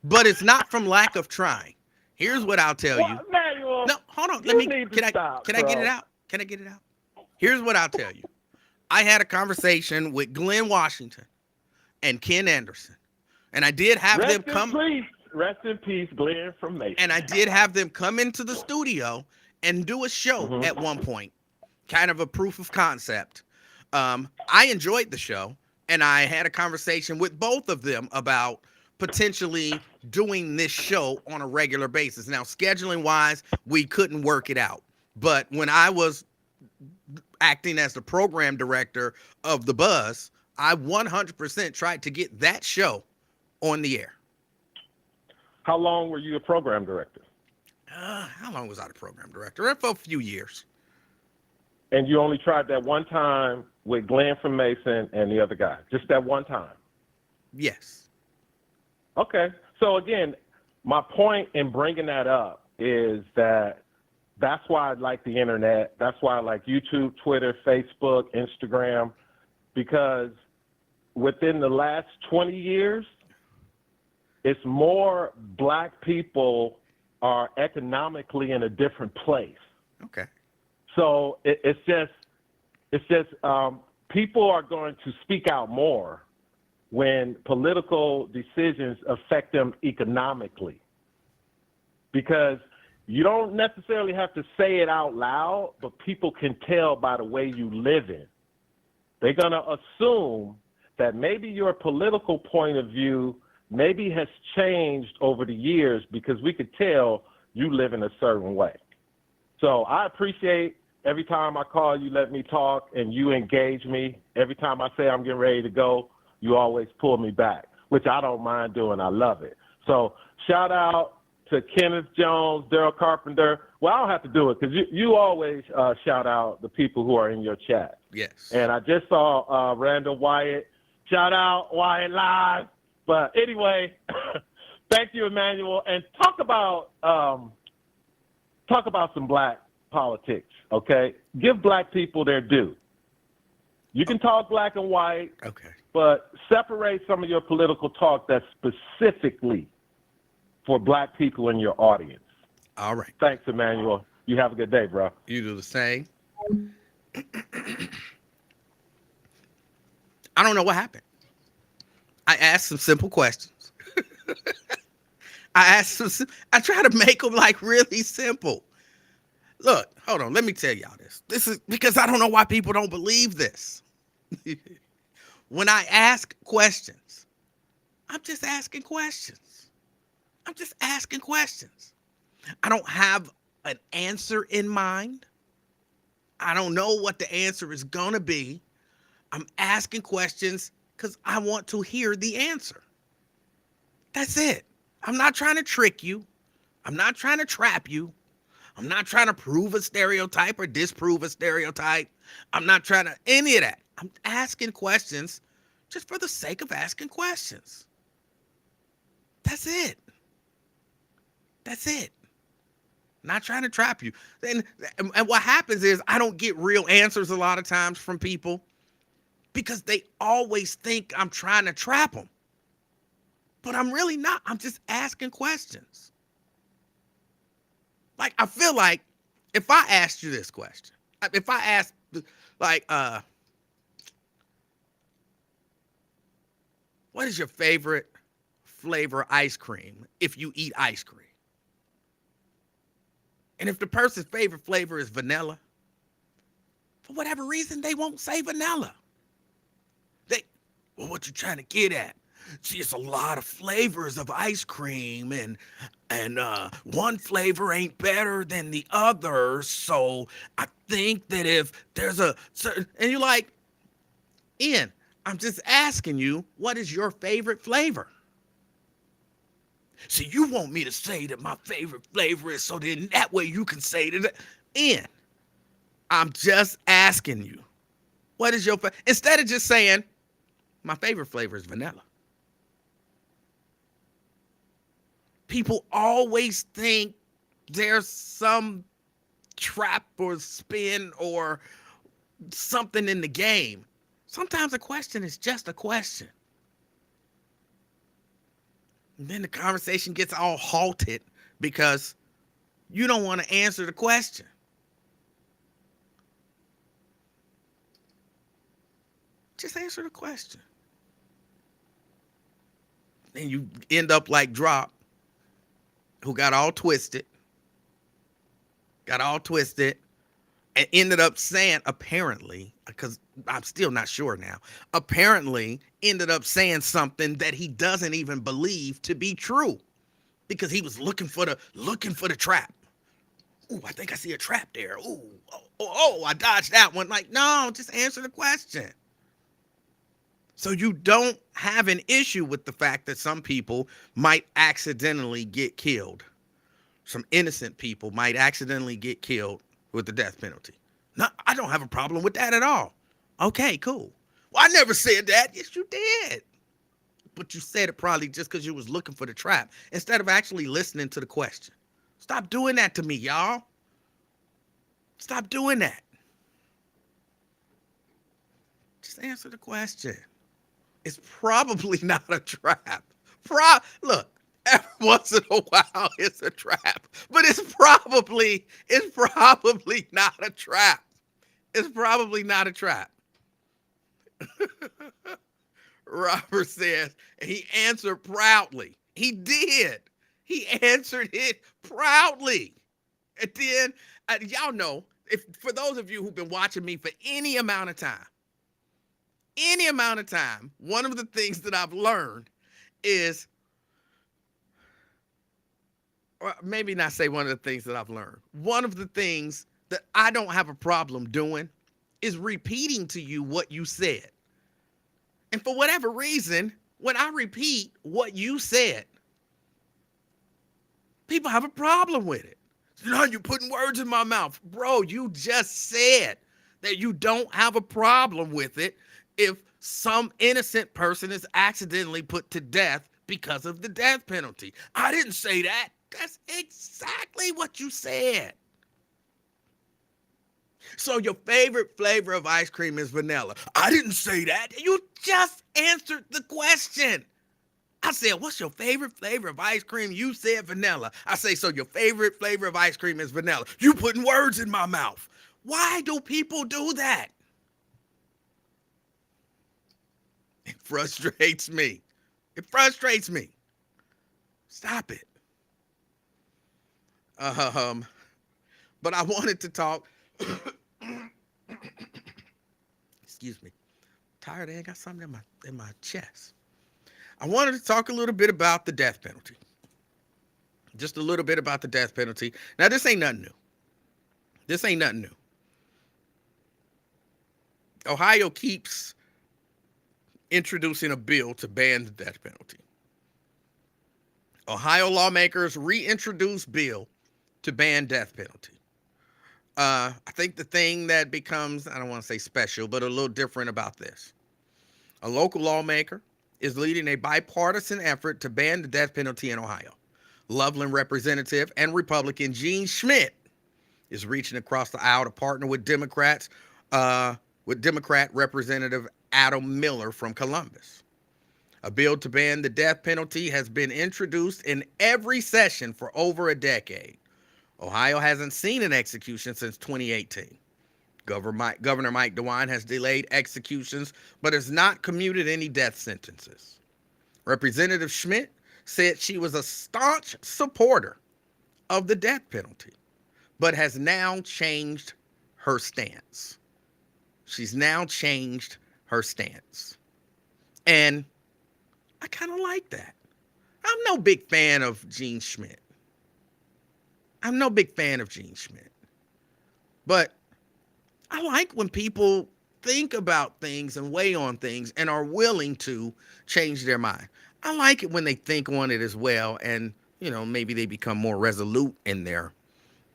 but it's not from lack of trying. Here's what I'll tell you. Manuel, No, hold on. you need to stop, Can I get it out? Can I get it out? Here's what I'll tell you. I had a conversation with Glenn Washington and Ken Anderson, and I did have them come. Rest in peace, Glenn from Mason. And I did have them come into the studio and do a show at one point, kind of a proof of concept. I enjoyed the show, and I had a conversation with both of them about potentially doing this show on a regular basis. Now, scheduling wise, we couldn't work it out. But when I was acting as the program director of The Buzz, I 100% tried to get that show on the air. How long were you a program director? How long was I the program director? For a few years. And you only tried that one time with Glenn from Mason and the other guy? Just that one time? Yes. Okay. So, again, my point in bringing that up is that's why I like the internet. That's why I like YouTube, Twitter, Facebook, Instagram, because within the last 20 years, it's more black people are economically in a different place. Okay. So it's just people are going to speak out more when political decisions affect them economically, because you don't necessarily have to say it out loud, but people can tell by the way you live in. They're going to assume that maybe your political point of view maybe has changed over the years because we could tell you live in a certain way. So I appreciate every time I call you, let me talk, and you engage me. Every time I say I'm getting ready to go, you always pull me back, which I don't mind doing. I love it. So shout out to Kenneth Jones, Daryl Carpenter. Well, I don't have to do it because you always shout out the people who are in your chat. Yes. And I just saw Randall Wyatt. Shout out Wyatt Live. But anyway, thank you, Emanuel. And talk about some black politics, okay? Give black people their due. You can talk black and white, Okay. but separate some of your political talk that's specifically for black people in your audience. All right. Thanks, Emmanuel. You have a good day, bro. You do the same. I don't know what happened. I asked some simple questions. I try to make them like really simple. Look, hold on. Let me tell y'all this. This is because I don't know why people don't believe this. When I ask questions, I'm just asking questions. I'm just asking questions. I don't have an answer in mind. I don't know what the answer is going to be. I'm asking questions because I want to hear the answer. That's it. I'm not trying to trick you. I'm not trying to trap you. I'm not trying to prove a stereotype or disprove a stereotype. I'm not trying to any of that. I'm asking questions just for the sake of asking questions. That's it. That's it. Not trying to trap you. And what happens is I don't get real answers a lot of times from people because they always think I'm trying to trap them. But I'm really not. I'm just asking questions. Like, I feel like if I asked you this question, if I asked, like, what is your favorite flavor ice cream if you eat ice cream? And if the person's favorite flavor is vanilla, for whatever reason, they won't say vanilla. Well, what you trying to get at? See, it's a lot of flavors of ice cream, and one flavor ain't better than the other. So I think that if there's a certain, and you're like, Ian, I'm just asking you, what is your favorite flavor? So you want me to say that my favorite flavor is so then that way you can say that, Ian, I'm just asking you, what is your favorite? Instead of just saying, my favorite flavor is vanilla. People always think there's some trap or spin or something in the game. Sometimes a question is just a question. And then the conversation gets all halted because you don't want to answer the question. Just answer the question. And you end up like Drop, who got all twisted, and ended up saying, apparently, because I'm still not sure now, apparently ended up saying something that he doesn't even believe to be true because he was looking for the trap. Ooh, I think I see a trap there. Ooh, I dodged that one. Like, no, just answer the question. So you don't have an issue with the fact that some people might accidentally get killed. Some innocent people might accidentally get killed with the death penalty. No, I don't have a problem with that at all. Okay, cool. Well, I never said that. Yes, you did. But you said it probably just because you was looking for the trap instead of actually listening to the question. Stop doing that to me, y'all. Stop doing that. Just answer the question. It's probably not a trap. Look, every once in a while it's a trap, but it's probably not a trap. It's probably not a trap. Robert says, and he answered proudly. He did. He answered it proudly. And then, y'all know, if for those of you who've been watching me for any amount of time, one of the things that I've learned is, or maybe not say one of the things that I've learned, one of the things that I don't have a problem doing is repeating to you what you said. And for whatever reason, when I repeat what you said, people have a problem with it. No, you're putting words in my mouth. Bro, you just said that you don't have a problem with it if some innocent person is accidentally put to death because of the death penalty. I didn't say that. That's exactly what you said. So your favorite flavor of ice cream is vanilla. I didn't say that. You just answered the question. I said, what's your favorite flavor of ice cream? You said vanilla. I say, so your favorite flavor of ice cream is vanilla. You putting words in my mouth. Why do people do that? It frustrates me. It frustrates me. Stop it. Um, but I wanted to talk. Excuse me. Tired. I ain't got something in my chest. I wanted to talk a little bit about the death penalty. Just a little bit about the death penalty. Now, this ain't nothing new. This ain't nothing new. Ohio keeps introducing a bill to ban the death penalty. Ohio lawmakers reintroduce bill to ban death penalty. I think the thing that becomes, I don't want to say special, but a little different about this. A local lawmaker is leading a bipartisan effort to ban the death penalty in Ohio. Loveland Representative and Republican Gene Schmidt is reaching across the aisle to partner with Democrat Representative Adam Miller from Columbus. A bill to ban the death penalty has been introduced in every session for over a decade. Ohio hasn't seen an execution since 2018. Governor Mike DeWine has delayed executions, but has not commuted any death sentences. Representative Schmidt said she was a staunch supporter of the death penalty, but has now changed her stance. She's now changed her stance. And I kind of like that. I'm no big fan of Gene Schmidt. But I like when people think about things and weigh on things and are willing to change their mind. I like it when they think on it as well and, maybe they become more resolute in there.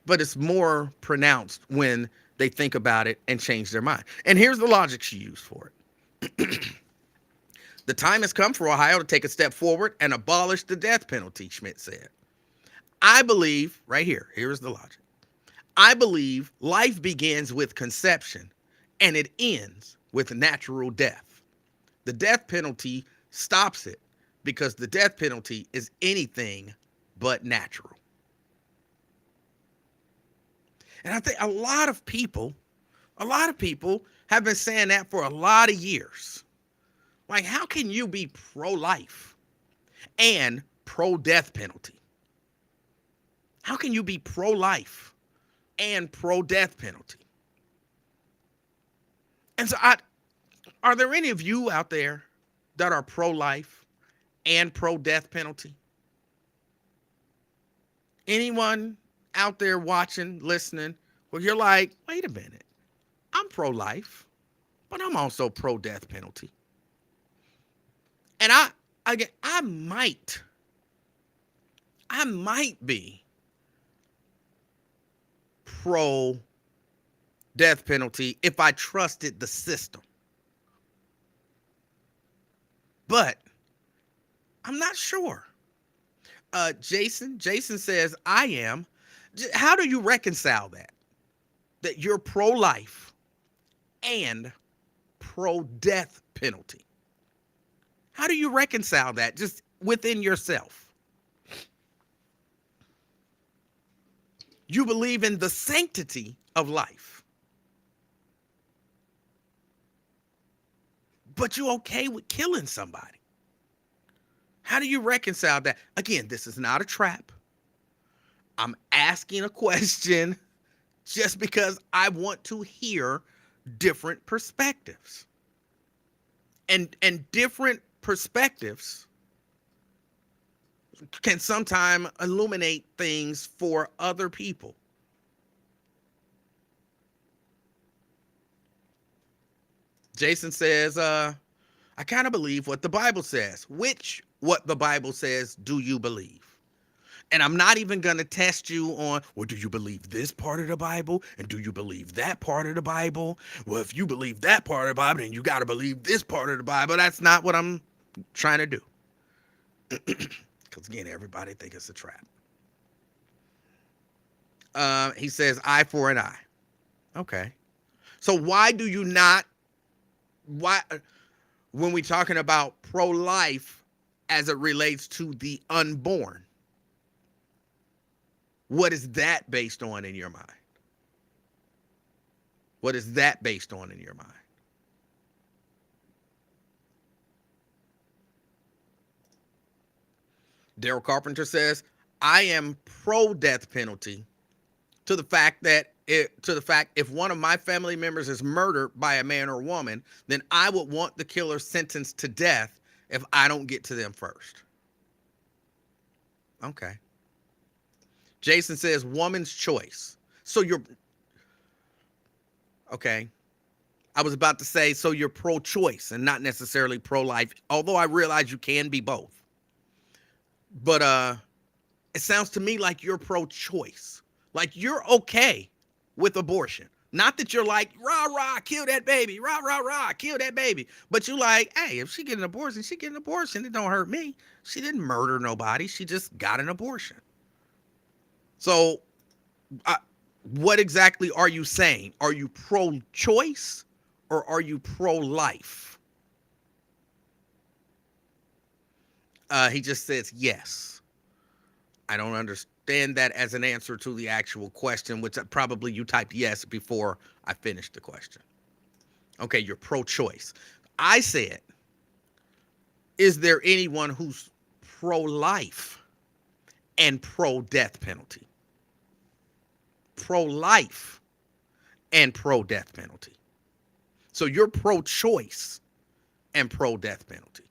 But it's more pronounced when they think about it and change their mind. And here's the logic she used for it. The time has come for Ohio to take a step forward and abolish the death penalty, Schmidt said. I believe, right here, here's the logic. I believe life begins with conception and it ends with natural death. The death penalty stops it because the death penalty is anything but natural. And I think a lot of people have been saying that for a lot of years. Like, how can you be pro-life and pro-death penalty? How can you be pro-life and pro-death penalty? And so are there any of you out there that are pro-life and pro-death penalty? Anyone out there watching, listening, where you're like, wait a minute, I'm pro-life, but I'm also pro-death penalty. And I might be pro death penalty if I trusted the system. But I'm not sure. Jason says, I am. How do you reconcile that? That you're pro-life and pro-death penalty? How do you reconcile that just within yourself? You believe in the sanctity of life, but you're okay with killing somebody. How do you reconcile that? Again, this is not a trap. I'm asking a question just because I want to hear different perspectives. And different perspectives can sometimes illuminate things for other people. Jason says, I kind of believe what the Bible says. What the Bible says do you believe? And I'm not even going to test you on, well, do you believe this part of the Bible? And do you believe that part of the Bible? Well, if you believe that part of the Bible, then you got to believe this part of the Bible. That's not what I'm trying to do. Because, again, everybody thinks it's a trap. He says, eye for an eye. Okay. So why do you not, when we're talking about pro-life as it relates to the unborn. What is that based on in your mind? What is that based on in your mind? Daryl Carpenter says, I am pro death penalty to the fact that if one of my family members is murdered by a man or woman, then I would want the killer sentenced to death if I don't get to them first. Okay. Jason says woman's choice. So you're okay. I was about to say, so you're pro-choice and not necessarily pro-life, although I realize you can be both. But it sounds to me like you're pro-choice. Like you're okay with abortion. Not that you're like, rah, rah, kill that baby, rah, rah, rah, kill that baby. But you like, hey, if she get an abortion, she get an abortion. It don't hurt me. She didn't murder nobody. She just got an abortion. So what exactly are you saying? Are you pro-choice or are you pro-life? He just says yes. I don't understand that as an answer to the actual question, which probably you typed yes before I finished the question. Okay, you're pro-choice. I said, is there anyone who's pro-life and pro-death penalty? Pro-life and pro-death penalty. So you're pro-choice and pro-death penalty.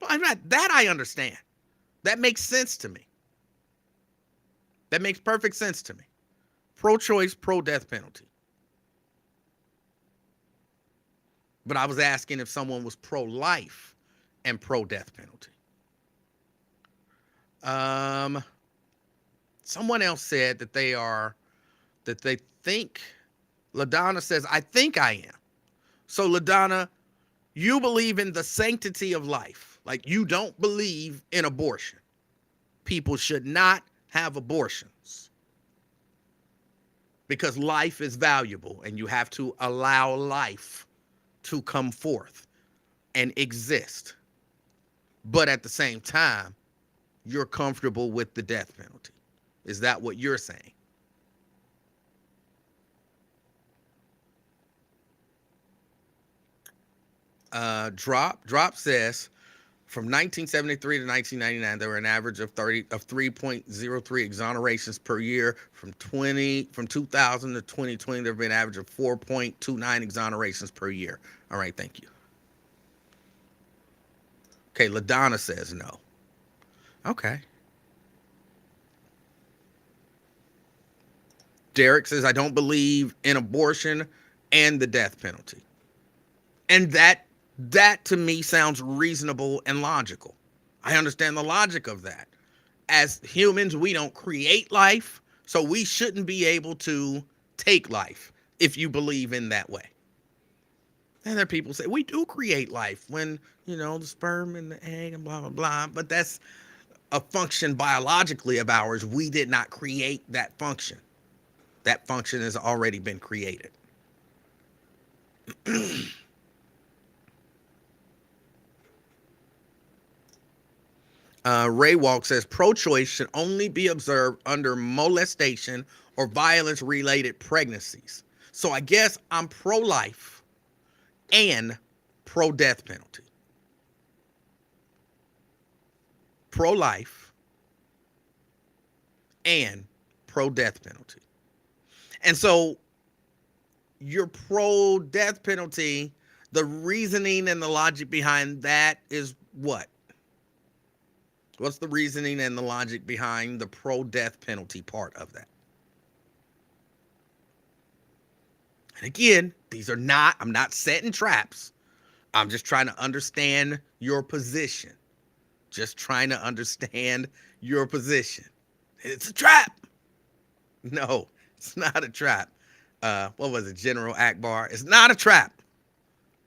That I understand. That makes sense to me. That makes perfect sense to me. Pro-choice, pro-death penalty. But I was asking if someone was pro-life and pro-death penalty. Someone else said that they think, LaDonna says, I think I am. So LaDonna, you believe in the sanctity of life. Like you don't believe in abortion. People should not have abortions because life is valuable and you have to allow life to come forth and exist. But at the same time, you're comfortable with the death penalty. Is that what you're saying? Drop says, from 1973 to 1999, there were an average of 3.03 exonerations per year. From 2000 to 2020, there have been an average of 4.29 exonerations per year. All right, thank you. Okay, LaDonna says no. Okay. Derek says, I don't believe in abortion and the death penalty. And that to me sounds reasonable and logical. I understand the logic of that. As humans, we don't create life, so we shouldn't be able to take life if you believe in that way. And there are people say we do create life when, the sperm and the egg and blah, blah, blah. But that's a function biologically of ours. We did not create that function. That function has already been created. Ray Walk says pro-choice should only be observed under molestation or violence-related pregnancies. So I guess I'm pro-life and pro-death penalty. Pro-life and pro-death penalty. And so your pro-death penalty, the reasoning and the logic behind that is what? What's the reasoning and the logic behind the pro-death penalty part of that? And again, I'm not setting traps. I'm just trying to understand your position. Just trying to understand your position. It's a trap. No, it's not a trap. What was it, General Akbar? It's not a trap.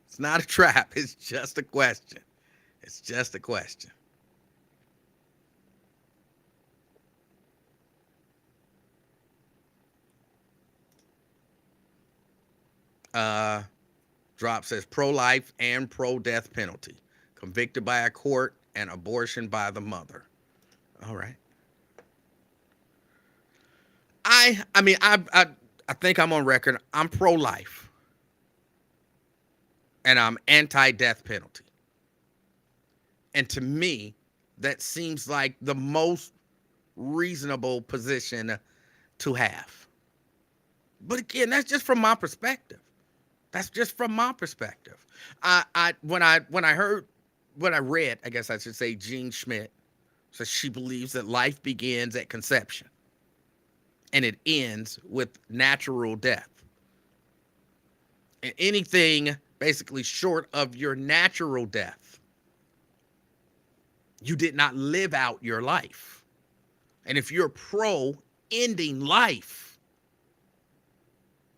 It's not a trap. It's just a question. It's just a question. Drop says pro-life and pro-death penalty. Convicted by a court and abortion by the mother. All right. I think I'm on record. I'm pro-life and I'm anti-death penalty. And to me, that seems like the most reasonable position to have. But again, that's just from my perspective. That's just from my perspective. When I read, I guess I should say, Jean Schmidt says she believes that life begins at conception and it ends with natural death. And anything basically short of your natural death, you did not live out your life. And if you're pro ending life,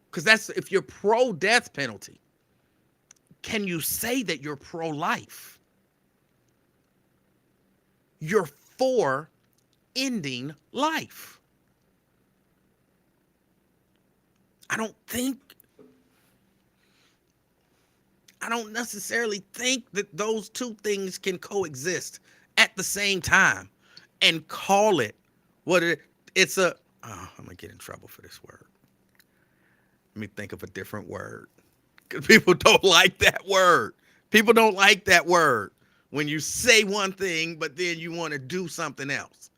because that's if you're pro death penalty, can you say that you're pro life? You're for ending life. I don't necessarily think that those two things can coexist at the same time and call it what it's a. Oh, I'm gonna get in trouble for this word. Let me think of a different word because people don't like that word. People don't like that word when you say one thing but then you want to do something else.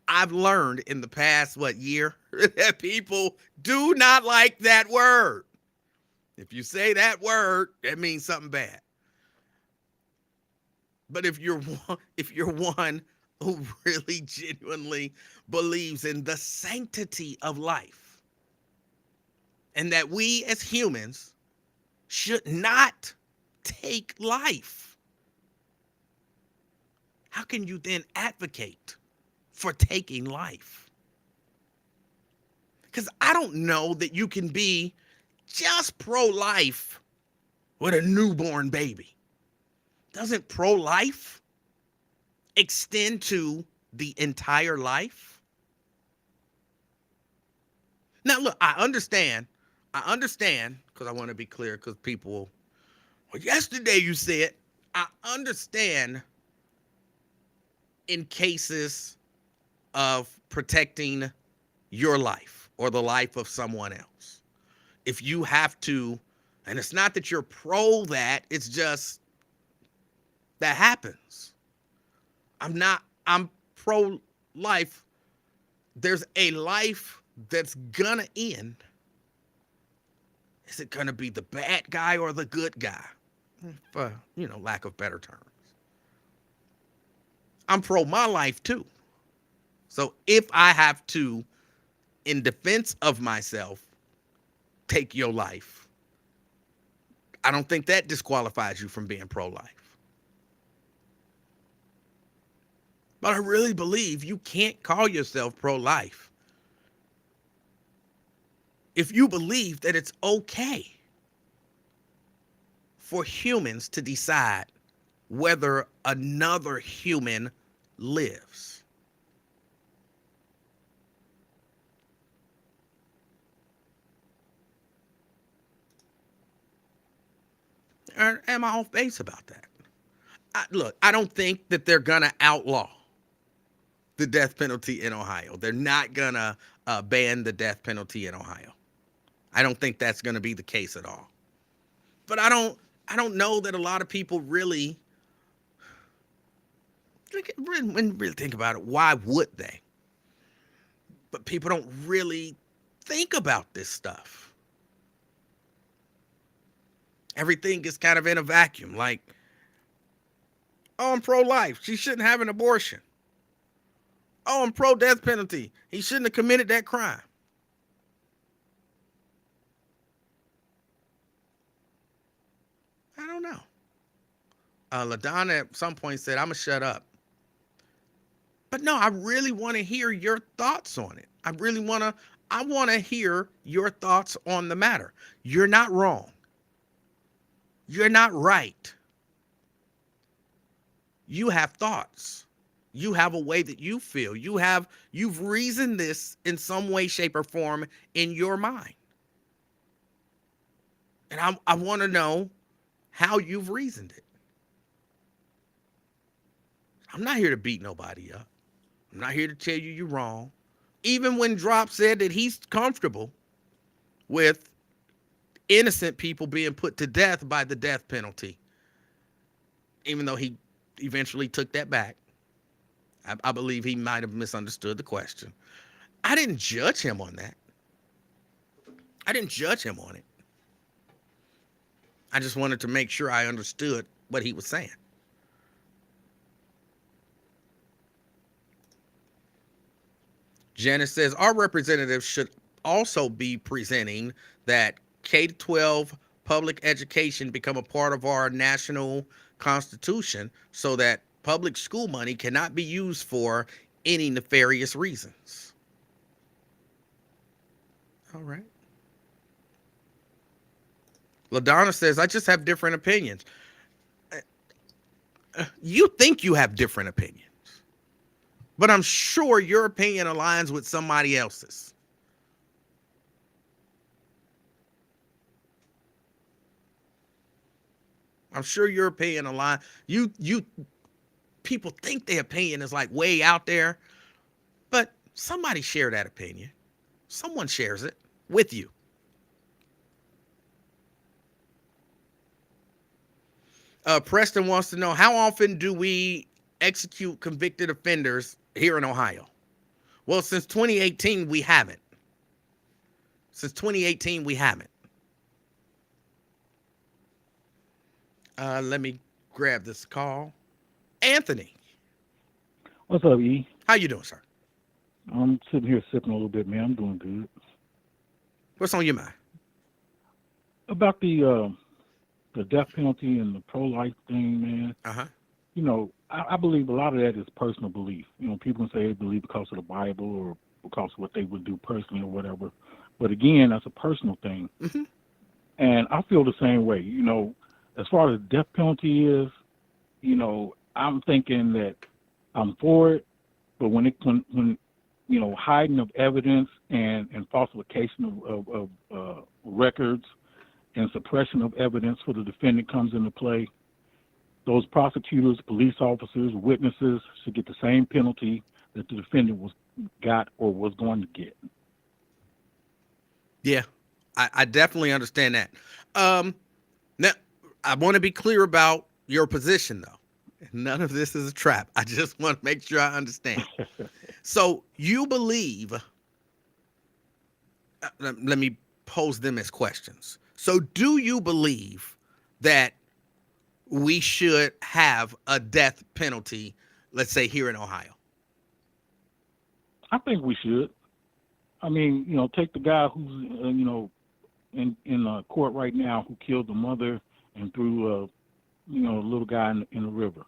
I've learned in the past year that people do not like that word. If you say that word, that means something bad. But if you're one who really genuinely believes in the sanctity of life and that we as humans should not take life, how can you then advocate for taking life? Because I don't know that you can be just pro-life with a newborn baby. Doesn't pro-life extend to the entire life? Now, look, I understand, because I want to be clear, because people, well, yesterday you said, I understand in cases of protecting your life or the life of someone else. If you have to, and it's not that you're pro that, it's just that happens. I'm pro life. There's a life that's gonna end. Is it gonna be the bad guy or the good guy? For, lack of better terms. I'm pro my life too. So if I have to, in defense of myself, take your life, I don't think that disqualifies you from being pro-life. But I really believe you can't call yourself pro-life if you believe that it's okay for humans to decide whether another human lives. Or am I off base about that? Look, I don't think that they're going to outlaw the death penalty in Ohio. They're not going to ban the death penalty in Ohio. I don't think that's going to be the case at all. But I don't know that a lot of people really, when you really think about it, why would they? But people don't really think about this stuff. Everything is kind of in a vacuum. Like, oh, I'm pro-life. She shouldn't have an abortion. Oh, I'm pro-death penalty. He shouldn't have committed that crime. I don't know. LaDonna at some point said, I'm going to shut up. But no, I really want to hear your thoughts on it. I want to hear your thoughts on the matter. You're not wrong. You're not right. You have thoughts. You have a way that you feel. You've reasoned this in some way, shape, or form in your mind. And I want to know how you've reasoned it. I'm not here to beat nobody up. I'm not here to tell you you're wrong. Even when Drop said that he's comfortable with innocent people being put to death by the death penalty, even though he eventually took that back. I believe he might have misunderstood the question. I didn't judge him on that. I didn't judge him on it. I just wanted to make sure I understood what he was saying. Janice says our representatives should also be presenting that K-12 public education become a part of our national constitution so that public school money cannot be used for any nefarious reasons. All right. LaDonna says, I just have different opinions. You think you have different opinions, but I'm sure your opinion aligns with somebody else's. I'm sure your opinion aligns. You people think their opinion is like way out there, but somebody share that opinion. Someone shares it with you. Preston wants to know, how often do we execute convicted offenders here in Ohio? Well, since 2018, we haven't. Since 2018, we haven't. Let me grab this call. Anthony. What's up, E? How you doing, sir? I'm sitting here sipping a little bit, man. I'm doing good. What's on your mind? About the death penalty and the pro-life thing, man. Uh-huh. You know, I believe a lot of that is personal belief. You know, people can say they believe because of the Bible or because of what they would do personally or whatever. But again, that's a personal thing. Mm-hmm. And I feel the same way. You know, as far as the death penalty is, you know, I'm thinking that I'm for it. But when you know, hiding of evidence and falsification of records and suppression of evidence for the defendant comes into play, those prosecutors, police officers, witnesses should get the same penalty that the defendant got or was going to get. Yeah, I definitely understand that. Now, I want to be clear about your position, though. None of this is a trap. I just want to make sure I understand. So you believe, let me pose them as questions. So do you believe that we should have a death penalty, let's say here in Ohio? I think we should. I mean, you know, take the guy who's, you know, in court right now who killed the mother and threw, you know, a little guy in the river.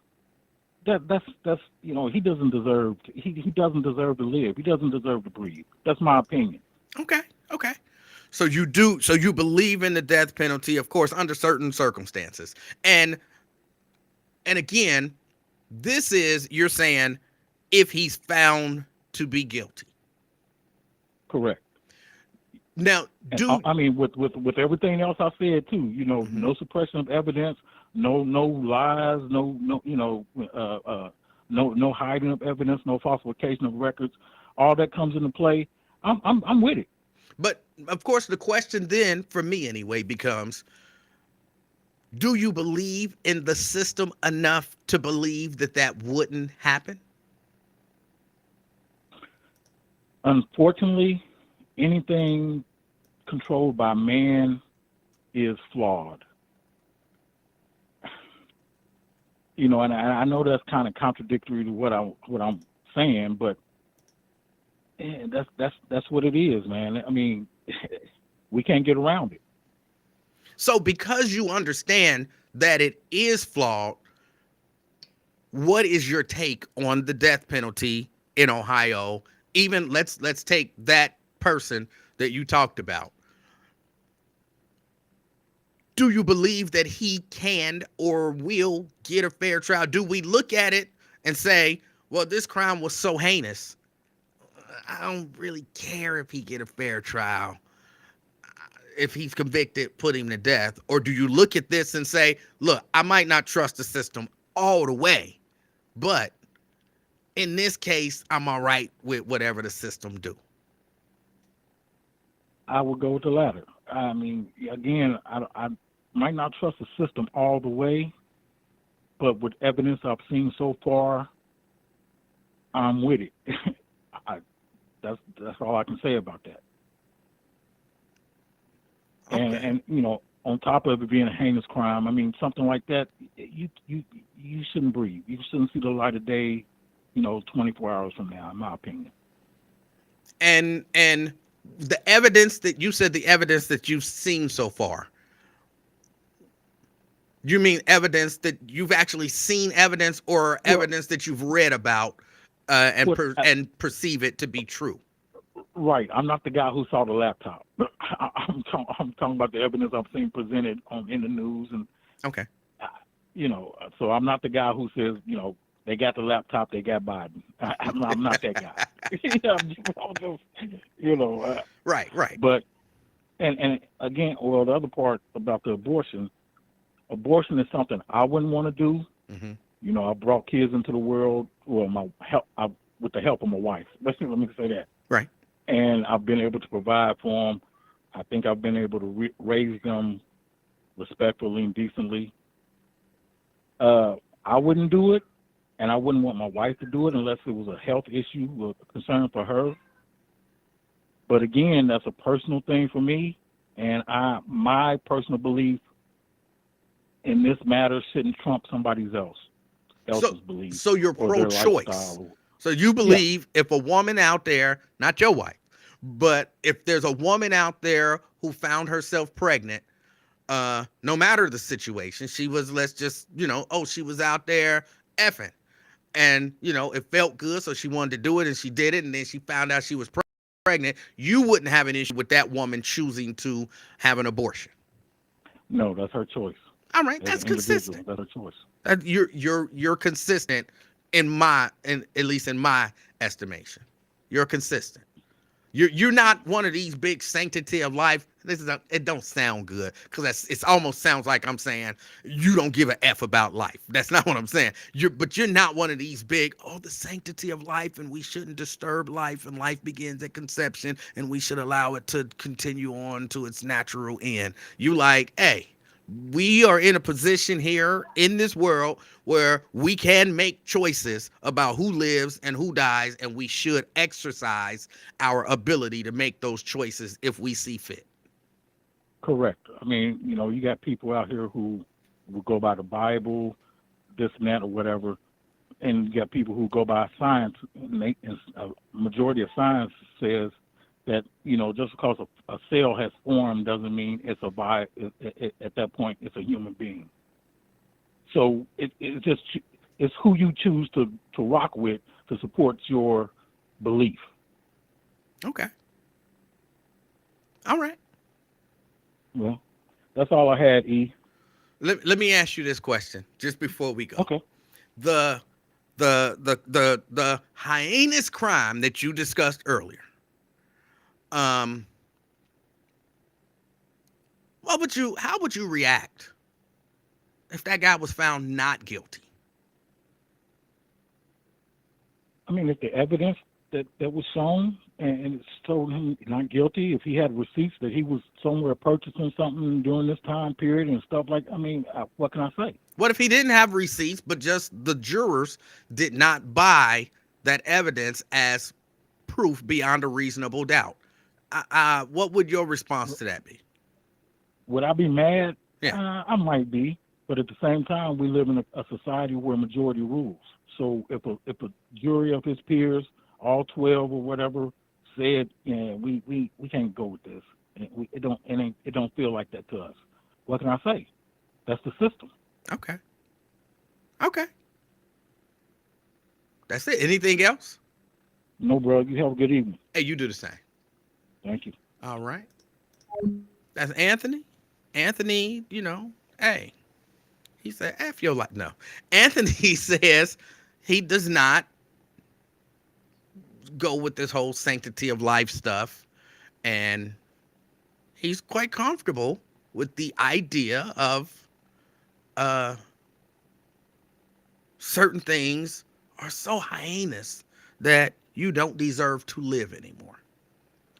That's you know, he doesn't deserve he doesn't deserve to live. He doesn't deserve to breathe. That's my opinion. Okay. So you believe in the death penalty, of course, under certain circumstances. And again, this is, you're saying, if he's found to be guilty. Correct. Now, I mean, with everything else I said too, you know, mm-hmm. no suppression of evidence, no lies, no you know, no hiding of evidence, no falsification of records, all that comes into play. I'm with it. But of course, the question then, for me anyway, becomes: do you believe in the system enough to believe that wouldn't happen? Unfortunately, anything controlled by man is flawed. You know, and I know that's kind of contradictory to what I'm saying, but that's what it is, man. I mean, we can't get around it. So because you understand that it is flawed, what is your take on the death penalty in Ohio? Even let's take that person that you talked about. Do you believe that he can or will get a fair trial? Do we look at it and say, well, this crime was so heinous, I don't really care if he get a fair trial. If he's convicted, put him to death. Or do you look at this and say, look, I might not trust the system all the way, but in this case, I'm all right with whatever the system do. I would go with the latter. I mean, again, I might not trust the system all the way, but with evidence I've seen so far, I'm with it. I, that's all I can say about that. Okay. And on top of it being a heinous crime, I mean, something like that, you shouldn't breathe. You shouldn't see the light of day, 24 hours from now, in my opinion. And the evidence that you said, the evidence that you've seen so far, you mean evidence that you've actually seen evidence, or Well, evidence that you've read about, what? and perceive it to be true? Right. I'm not the guy who saw the laptop. I'm talking about the evidence I've seen presented in the news, and Okay. so I'm not the guy who says, they got the laptop, they got Biden. I'm not that guy. I'm just, Right, right. but and again, well, the other part about the abortion is something I wouldn't want to do. Hmm. I brought kids into the world. Well, with the help of my wife. Let me say that. Right. And I've been able to provide for them. I think I've been able to raise them respectfully and decently. I wouldn't do it, and I wouldn't want my wife to do it unless it was a health issue or concern for her. But again, that's a personal thing for me, and my personal belief in this matter shouldn't trump somebody else's belief So you're or their pro-choice. lifestyle. So you Yeah, believe if a woman out there, not your wife, but if there's a woman out there who found herself pregnant, no matter the situation, she was, let's just, she was out there effing, and it felt good, so she wanted to do it, and she did it, and then she found out she was pregnant. You wouldn't have an issue with that woman choosing to have an abortion. no, that's her choice. All right, As that's an individual, consistent. that's her choice. You're consistent in at least in my estimation. You're consistent. You're not one of these big sanctity of life. It don't sound good, because it almost sounds like I'm saying you don't give a f about life. That's not what I'm saying. But you're not one of these big, the sanctity of life, and we shouldn't disturb life, and life begins at conception, and we should allow it to continue on to its natural end. You like, hey, we are in a position here in this world where we can make choices about who lives and who dies, and we should exercise our ability to make those choices if we see fit. Correct. I mean, you got people out here who will go by the Bible, this and that or whatever, and you got people who go by science. And a majority of science says that just because a cell has formed doesn't mean it's at that point it's a human being. So it's who you choose to rock with to support your belief. Okay. All right. Well, that's all I had, E. Let me ask you this question just before we go. Okay. The the heinous crime that you discussed earlier. Um, how would you react if that guy was found not guilty? I mean, if the evidence that was shown and it showed him not guilty, if he had receipts that he was somewhere purchasing something during this time period and stuff what can I say? What if he didn't have receipts, but just the jurors did not buy that evidence as proof beyond a reasonable doubt? What would your response to that be? Would I be mad? Yeah. I might be, but at the same time, we live in a society where majority rules. So if a jury of his peers, all 12 or whatever, said, yeah, we can't go with this, it don't feel like that to us. What can I say? That's the system. Okay. Okay. That's it. Anything else? No, bro. You have a good evening. Hey, you do the same. Thank you. All right. That's Anthony. Anthony, hey, he said, F your life. No. Anthony says he does not go with this whole sanctity of life stuff. And he's quite comfortable with the idea of certain things are so heinous that you don't deserve to live anymore.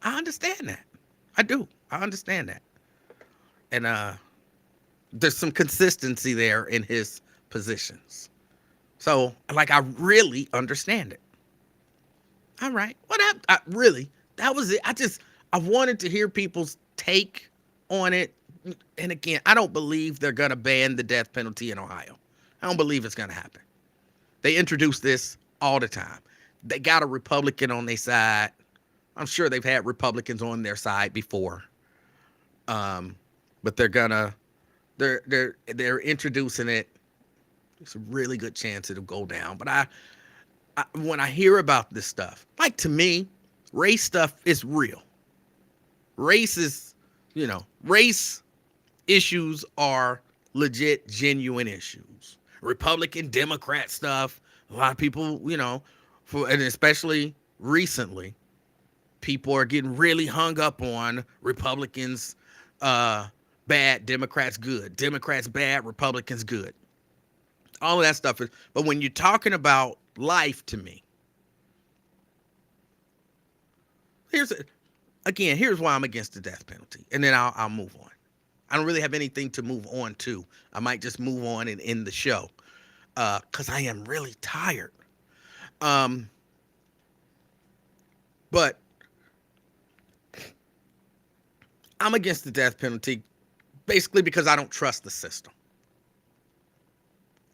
I understand that. I do. I understand that. And there's some consistency there in his positions. So, like, I really understand it. All right. Really, that was it. I wanted to hear people's take on it. And again, I don't believe they're going to ban the death penalty in Ohio. I don't believe it's going to happen. They introduce this all the time. They got a Republican on their side. I'm sure they've had Republicans on their side before. But they're introducing it. There's a really good chance it'll go down. But when I hear about this stuff, like, to me, race stuff is real. Race is, race issues are legit, genuine issues. Republican, Democrat stuff, a lot of people, and especially recently, people are getting really hung up on Republicans bad, Democrats good, Democrats bad, Republicans good. All of that stuff is, but when you're talking about life, to me, here's why I'm against the death penalty, and then I'll move on. I don't really have anything to move on to. I might just move on and end the show, because I am really tired. But I'm against the death penalty basically because I don't trust the system.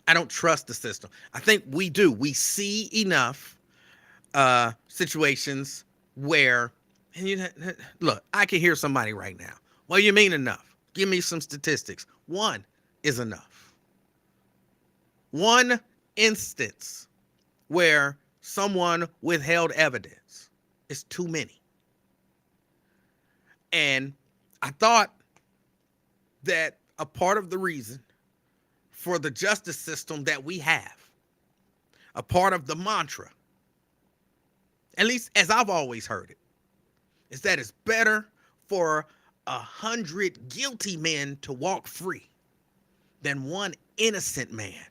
I don't trust the system. I think we do. We see enough situations where, and look, I can hear somebody right now. Well, you mean enough? Give me some statistics. One is enough. One instance where someone withheld evidence is too many. And I thought that a part of the reason for the justice system that we have, a part of the mantra, at least as I've always heard it, is that it's better for 100 guilty men to walk free than one innocent man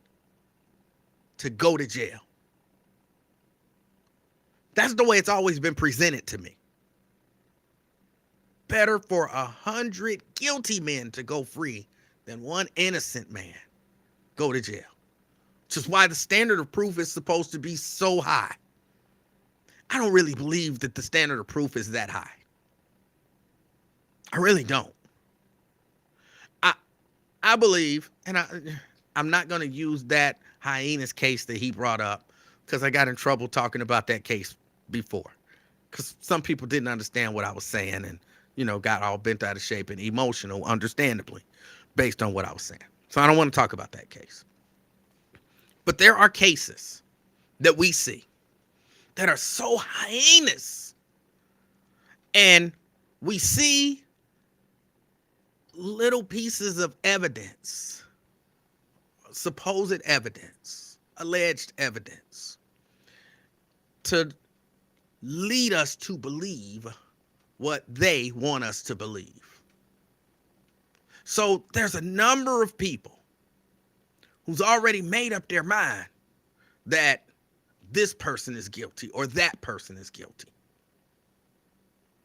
to go to jail. That's the way it's always been presented to me. Better for 100 guilty men to go free than one innocent man go to jail. Which is why the standard of proof is supposed to be so high. I don't really believe that the standard of proof is that high. I really don't. I believe, and I'm not going to use that hyenas case that he brought up, because I got in trouble talking about that case before, because some people didn't understand what I was saying and, got all bent out of shape and emotional, understandably, based on what I was saying. So I don't want to talk about that case. But there are cases that we see that are so heinous, and we see little pieces of evidence, supposed evidence, alleged evidence, to lead us to believe what they want us to believe. So there's a number of people who's already made up their mind that this person is guilty or that person is guilty.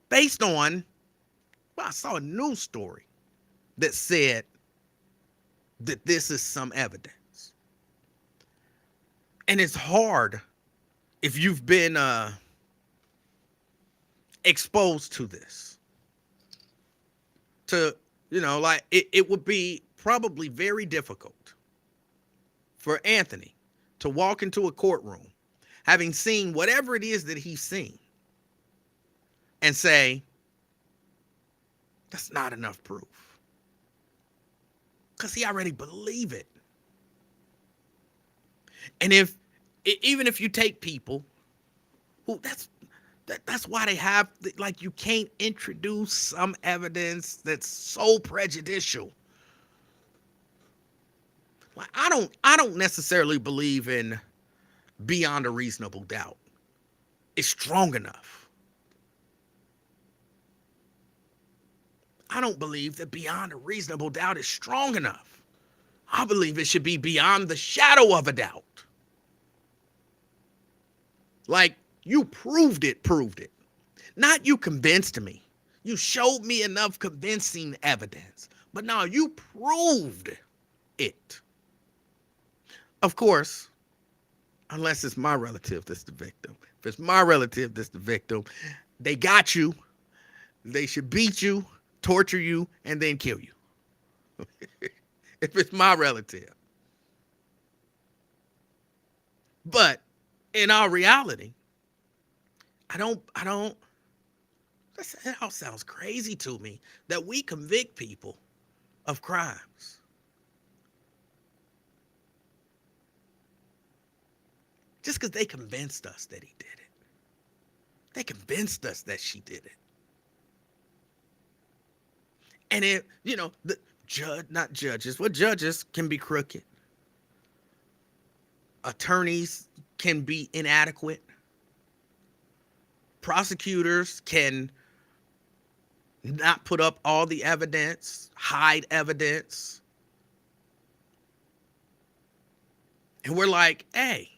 Based on, well, I saw a news story that said that this is some evidence. And it's hard if you've been exposed to this. To, it would be probably very difficult for Anthony to walk into a courtroom, having seen whatever it is that he's seen, and say, that's not enough proof. Because he already believe it. And even if you take people who, that's why they have, like, you can't introduce some evidence that's so prejudicial. Like, I don't necessarily believe in beyond a reasonable doubt. It's strong enough. I don't believe that beyond a reasonable doubt is strong enough. I believe it should be beyond the shadow of a doubt. Like, you proved it. Not you convinced me. You showed me enough convincing evidence. But no, you proved it. Of course, unless it's my relative that's the victim. If it's my relative that's the victim, they got you. They should beat you, torture you, and then kill you. If it's my relative. But in our reality, I don't, that all sounds crazy to me that we convict people of crimes just because they convinced us that he did it. They convinced us that she did it. And it, the not judges, well, judges can be crooked, attorneys can be inadequate, prosecutors can not put up all the evidence, hide evidence. And we're like, hey,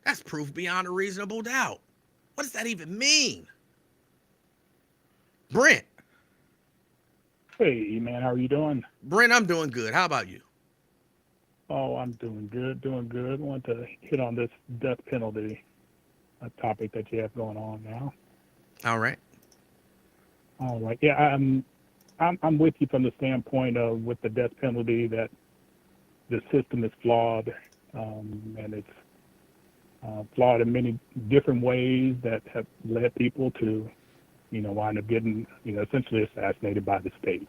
that's proof beyond a reasonable doubt. What does that even mean? Brent. Hey, man, how are you doing? Brent, I'm doing good. How about you? Oh, I'm doing good. I want to hit on this death penalty topic that you have going on now. All right. All right. Yeah, I'm with you from the standpoint of with the death penalty that the system is flawed, and it's flawed in many different ways that have led people to, wind up getting, essentially assassinated by the state.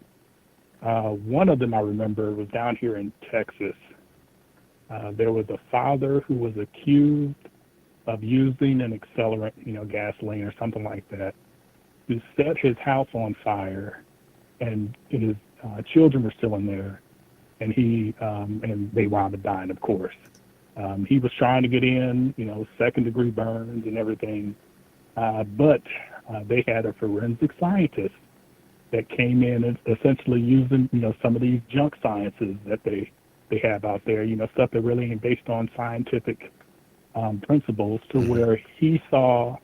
One of them I remember was down here in Texas. There was a father who was accused of using an accelerant, gasoline or something like that, who set his house on fire, and his children were still in there, and and they wound up dying, of course. He was trying to get in, second-degree burns and everything, but they had a forensic scientist that came in and essentially using, some of these junk sciences that they have out there, stuff that really ain't based on scientific principles, to where he saw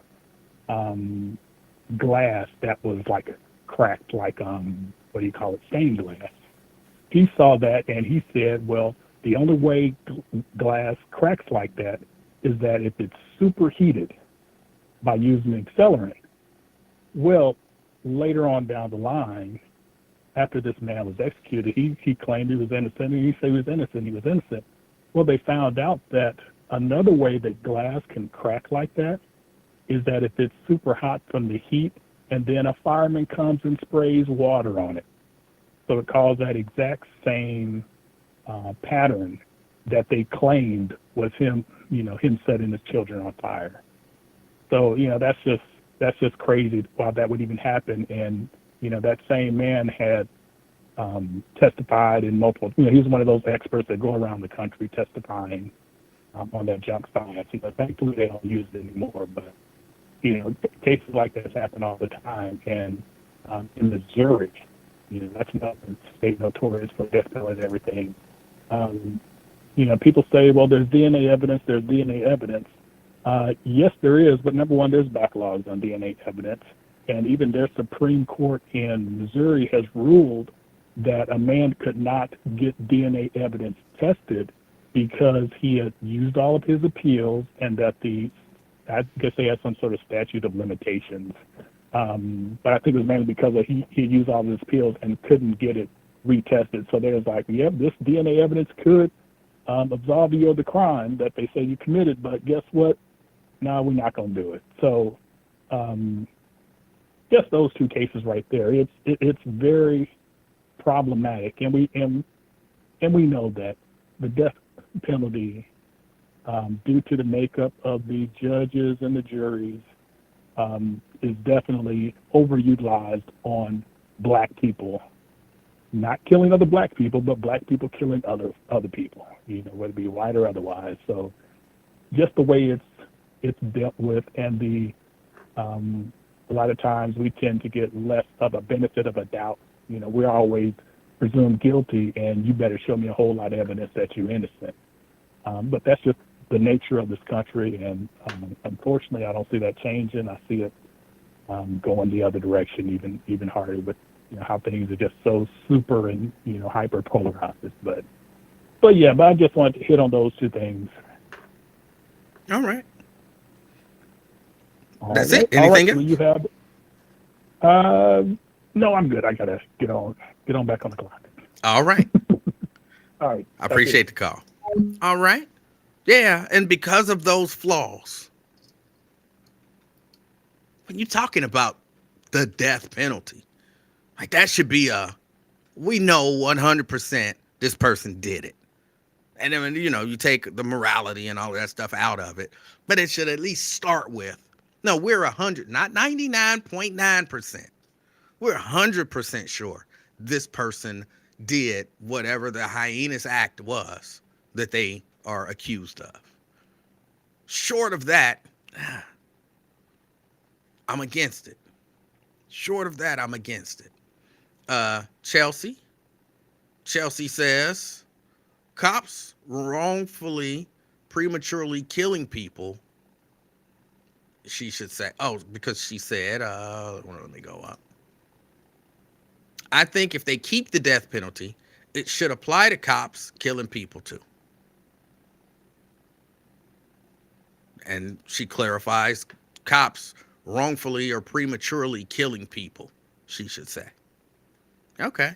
glass that was like cracked, like what do you call it, stained glass. He saw that and he said, well, the only way glass cracks like that is that if it's superheated by using an accelerant. Well, later on down the line, after this man was executed, he claimed he was innocent, and he said he was innocent. Well, they found out that another way that glass can crack like that is that if it's super hot from the heat, and then a fireman comes and sprays water on it. So it caused that exact same pattern that they claimed was him setting his children on fire. So, that's just crazy why that would even happen. And, that same man had testified in multiple, he was one of those experts that go around the country testifying on that junk science. Thankfully they don't use it anymore, but, cases like this happen all the time. And in Missouri, that's another state notorious for death penalty and everything. People say, well, there's DNA evidence. Yes, there is, but number one, there's backlogs on DNA evidence. And even their Supreme Court in Missouri has ruled that a man could not get DNA evidence tested because he had used all of his appeals, and that I guess they had some sort of statute of limitations. But I think it was mainly because he used all of his appeals and couldn't get it retested. So there's like, yep, this DNA evidence could absolve you of the crime that they say you committed, but guess what? No, we're not going to do it. So just those two cases right there, it's very problematic, and we know that the death penalty, due to the makeup of the judges and the juries, is definitely overutilized on black people. Not killing other black people, but black people killing other people, whether it be white or otherwise. So just the way it's dealt with, and a lot of times we tend to get less of a benefit of a doubt. We're always presumed guilty, and you better show me a whole lot of evidence that you're innocent. But that's just the nature of this country, and unfortunately, I don't see that changing. I see it going the other direction, even harder. But how things are just so super and hyper polarized. But I just wanted to hit on those two things. All right. All That's it. right. Anything else? Will you have? No, I'm good. I gotta get on back on the clock. All right. All right. I appreciate the call. All right. Yeah, and because of those flaws, when you're talking about the death penalty, like that should be we know 100% this person did it. And then, you take the morality and all of that stuff out of it, but it should at least start with, no, we're 100, not 99.9%. We're 100% sure this person did whatever the heinous act was that they are accused of. Short of that, I'm against it. Short of that, I'm against it. Chelsea says, cops wrongfully, prematurely killing people. She should say, because she said, let me go up. I think if they keep the death penalty, it should apply to cops killing people too. And she clarifies, cops wrongfully or prematurely killing people, she should say. Okay.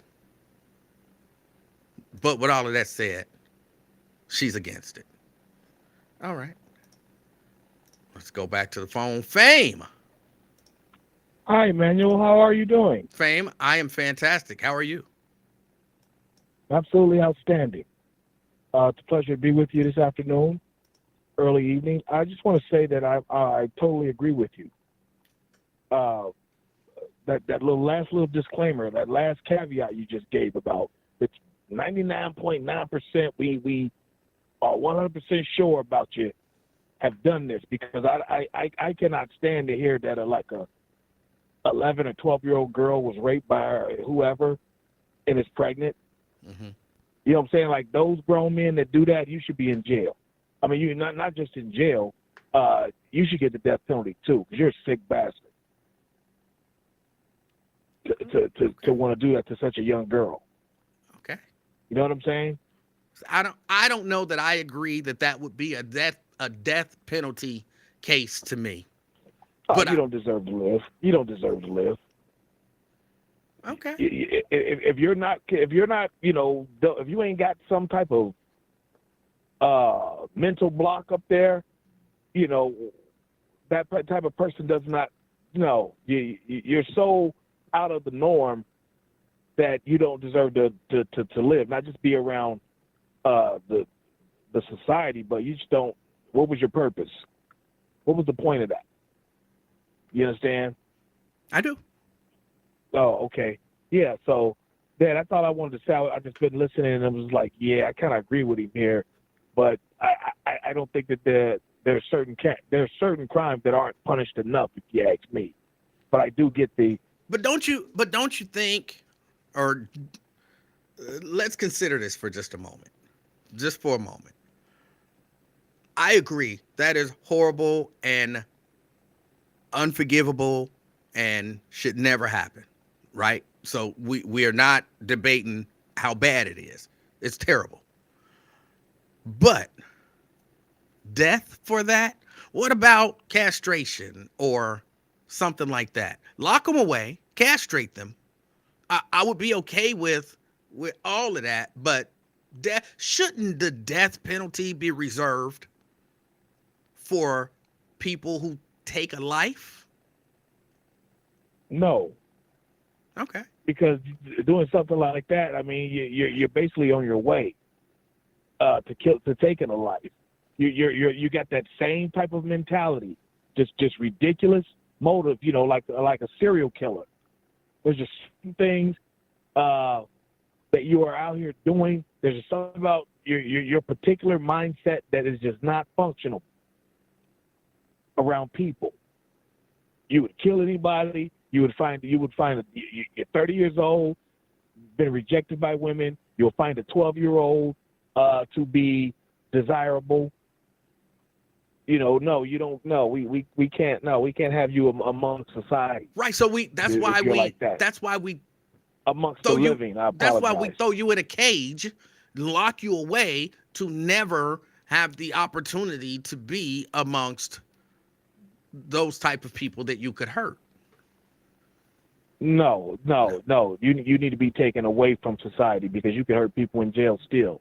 But with all of that said, she's against it. All right. Let's go back to the phone. Fame. Hi, Emanuel. How are you doing? Fame, I am fantastic. How are you? Absolutely outstanding. It's a pleasure to be with you this afternoon, early evening. I just want to say that I totally agree with you. That last little disclaimer, that last caveat you just gave about it's 99.9% we are 100% sure about you have done this, because I cannot stand to hear that like a 11 or 12-year-old girl was raped by whoever and is pregnant. Mm-hmm. You know what I'm saying? Like those grown men that do that, you should be in jail. I mean, you're not just in jail. You should get the death penalty too, because you're a sick bastard to want to do that to such a young girl. Okay. You know what I'm saying? I don't know that I agree that would be a death penalty case to me. But you don't deserve to live. You don't deserve to live. Okay. If you're not, if you ain't got some type of mental block up there, that type of person does not. You're so out of the norm that you don't deserve to live. Not just be around the society, but you just don't. What was your purpose? What was the point of that? You understand? I do. Oh, okay. Yeah, so then I thought I wanted to say I just been listening and I was like, yeah, I kind of agree with him here, but I don't think that there's certain crimes that aren't punished enough, if you ask me. But I do get the. But don't you think, or let's consider this for just a moment, just for a moment. I agree that is horrible and unforgivable and should never happen, right? So we are not debating how bad it is. It's terrible. But death for that? What about castration or something like that? Lock them away, castrate them. I would be okay with all of that, but shouldn't the death penalty be reserved for people who take a life? No. Okay. Because doing something like that, I mean, you're basically on your way to taking a life. You got that same type of mentality, just ridiculous motive, like a serial killer. There's just some things that you are out here doing. There's just something about your particular mindset that is just not functional around people. You would kill anybody. You would find you're 30 years old, been rejected by women. You'll find a 12-year-old to be desirable. No, you don't. No, we can't. No, we can't have you among society Right. So that's if why you're like that. that's why we Amongst the throw you, living, I that's why we apologize. throw you in a cage, lock you away to never have the opportunity to be amongst those type of people that you could hurt. No. You need to be taken away from society because you can hurt people in jail still.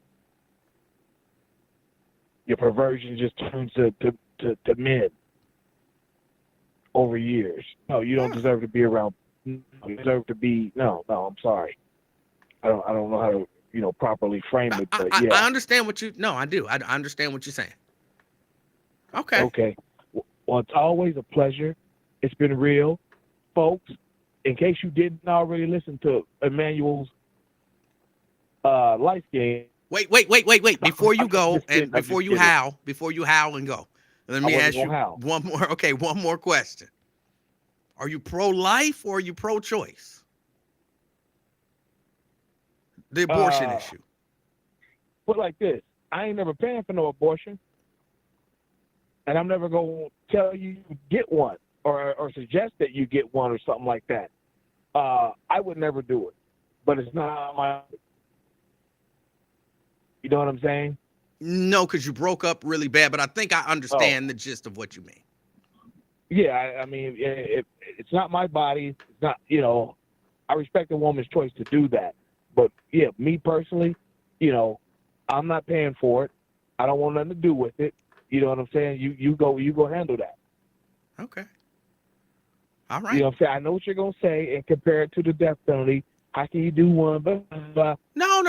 Your perversion just turns to men over years. No, you don't Huh. deserve to be around. You deserve to be. No. I'm sorry. I don't know how to properly frame it, but I yeah. understand what you. No, I do. I understand what you're saying. Okay. Okay. Well, it's always a pleasure. It's been real, folks. In case you didn't already listen to Emmanuel's life game, Wait. Before you go just and kidding. I'm before just you kidding. howl and go, let I me wasn't ask you gonna howl. one more. Okay, one more question. Are you pro-life or are you pro-choice? The abortion issue. Put like this: I ain't never paying for no abortion, and I'm never gonna tell you to get one or suggest that you get one or something like that. I would never do it, but it's not my. You know what I'm saying? No, because you broke up really bad, but I think I Oh, understand the gist of what you mean. yeah. I mean, it's not my body. It's not. I respect a woman's choice to do that, but yeah, me personally, I'm not paying for it. I don't want nothing to do with it. You know what I'm saying? You go handle that. Okay. All You right. know what I'm saying? I know what you're gonna say and compare it to the death penalty. How can you do one? But No.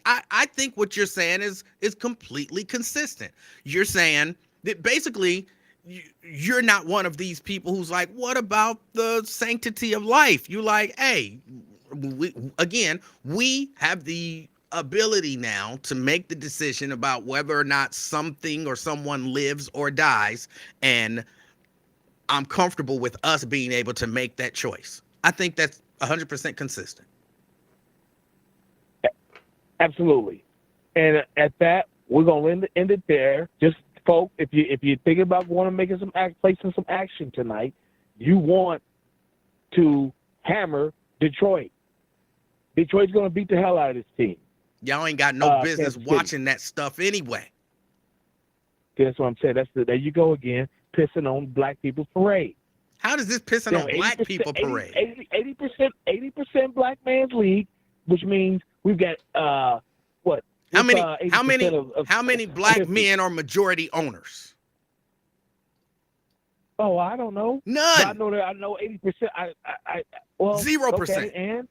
I think what you're saying is completely consistent. You're saying that basically you're not one of these people who's like, what about the sanctity of life? You like, hey, we have the ability now to make the decision about whether or not something or someone lives or dies, and I'm comfortable with us being able to make that choice. I think that's 100% consistent. absolutely. And at that, we're gonna end it there. Just folks, if you're thinking about placing some action tonight, you want to hammer Detroit. Detroit's gonna beat the hell out of this team. Y'all ain't got no business Kansas City. watching that stuff anyway. That's what I'm saying. There you go again, pissing on black people's parade. How does this pissing on black people parade? 80% black man's league, which means we've got what? How many 80% of how many black men are majority owners? Oh, I don't know. But I None. know 80%. Well, 0%. Okay, and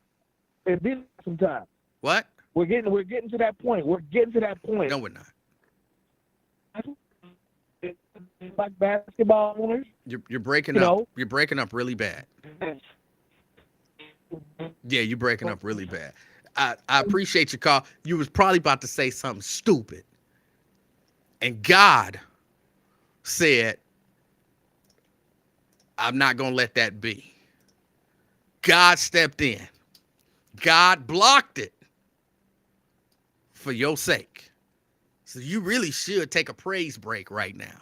it's been some time. What? We're getting to that point. No, we're not. Like basketball owners. You're breaking You up. know. You're breaking up really bad. Yeah, you're breaking up really bad. I appreciate your call. You was probably about to say something stupid. And God said, I'm not going to let that be. God stepped in. God blocked it for your sake. So you really should take a praise break right now.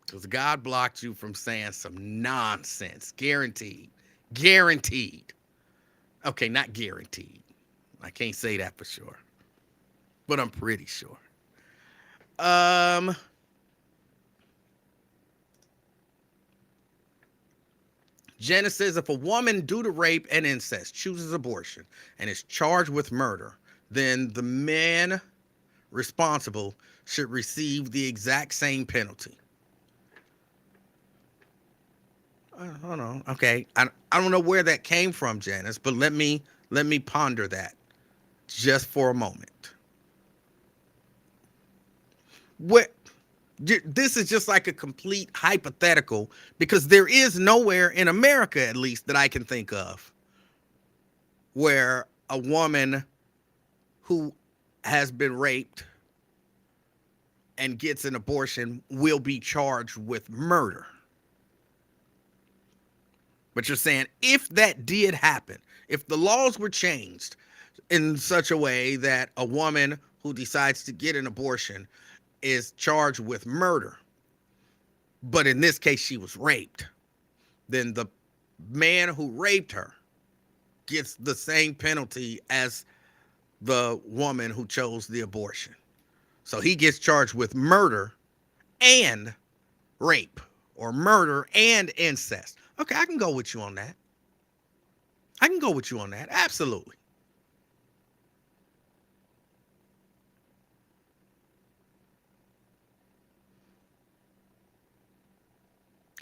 Because God blocked you from saying some nonsense. Guaranteed. Guaranteed. Okay, not guaranteed. I can't say that for sure. But I'm pretty sure. Janice says, if a woman due to rape and incest chooses abortion and is charged with murder, then the man responsible should receive the exact same penalty. I don't know. Okay, I don't know where that came from, Janice, but let me ponder that just for a moment. What? This is just like a complete hypothetical because there is nowhere in America, at least that I can think of, where a woman who has been raped and gets an abortion will be charged with murder. But you're saying if that did happen, if the laws were changed in such a way that a woman who decides to get an abortion is charged with murder, but in this case she was raped, then the man who raped her gets the same penalty as the woman who chose the abortion. So he gets charged with murder and rape, or murder and incest. Okay, I can go with you on that. I can go with you on that. Absolutely.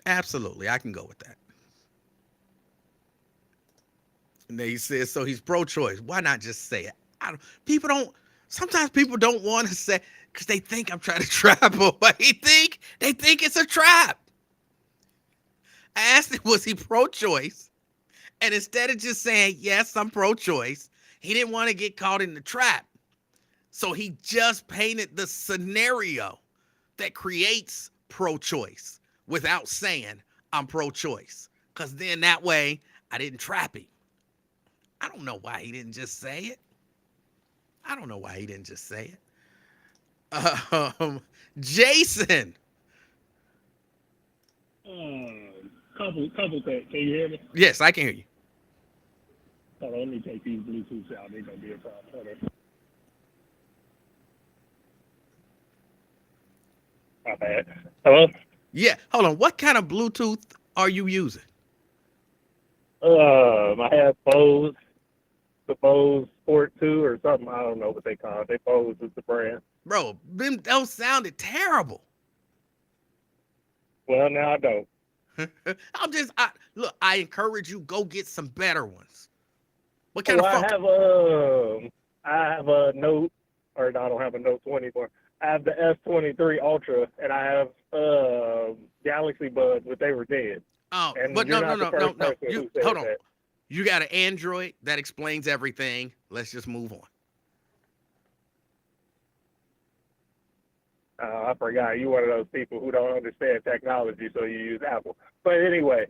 Absolutely. I can go with that. And then he says, so he's pro-choice. Why not just say it? Sometimes people don't want to say, because they think I'm trying to trap them. They think it's a trap. I asked him, was he pro-choice? And instead of just saying, yes, I'm pro-choice, he didn't want to get caught in the trap. So he just painted the scenario that creates pro-choice without saying I'm pro-choice. Because then that way I didn't trap him. I don't know why he didn't just say it. Jason. Couple things. Can you hear me? Yes, I can hear you. Hold on, let me take these Bluetooths out. They're gonna be a problem. Hold on. My bad. Hello? Yeah, hold on. What kind of Bluetooth are you using? I have Bose, the Bose Sport 2 or something. I don't know what they call it. They Bose is the brand. Bro, those sounded terrible. Well, now I don't. Look, I encourage you, go get some better ones. What kind Well, of phone? I have a Note, or no, I don't have a Note 20 anymore. I have the S23 Ultra, and I have Galaxy Buds, but they were dead. Oh, And but you're no. not the first person who said Hold on. that. You got an Android that explains everything. Let's just move on. I forgot. You're one of those people who don't understand technology, so you use Apple. But anyway,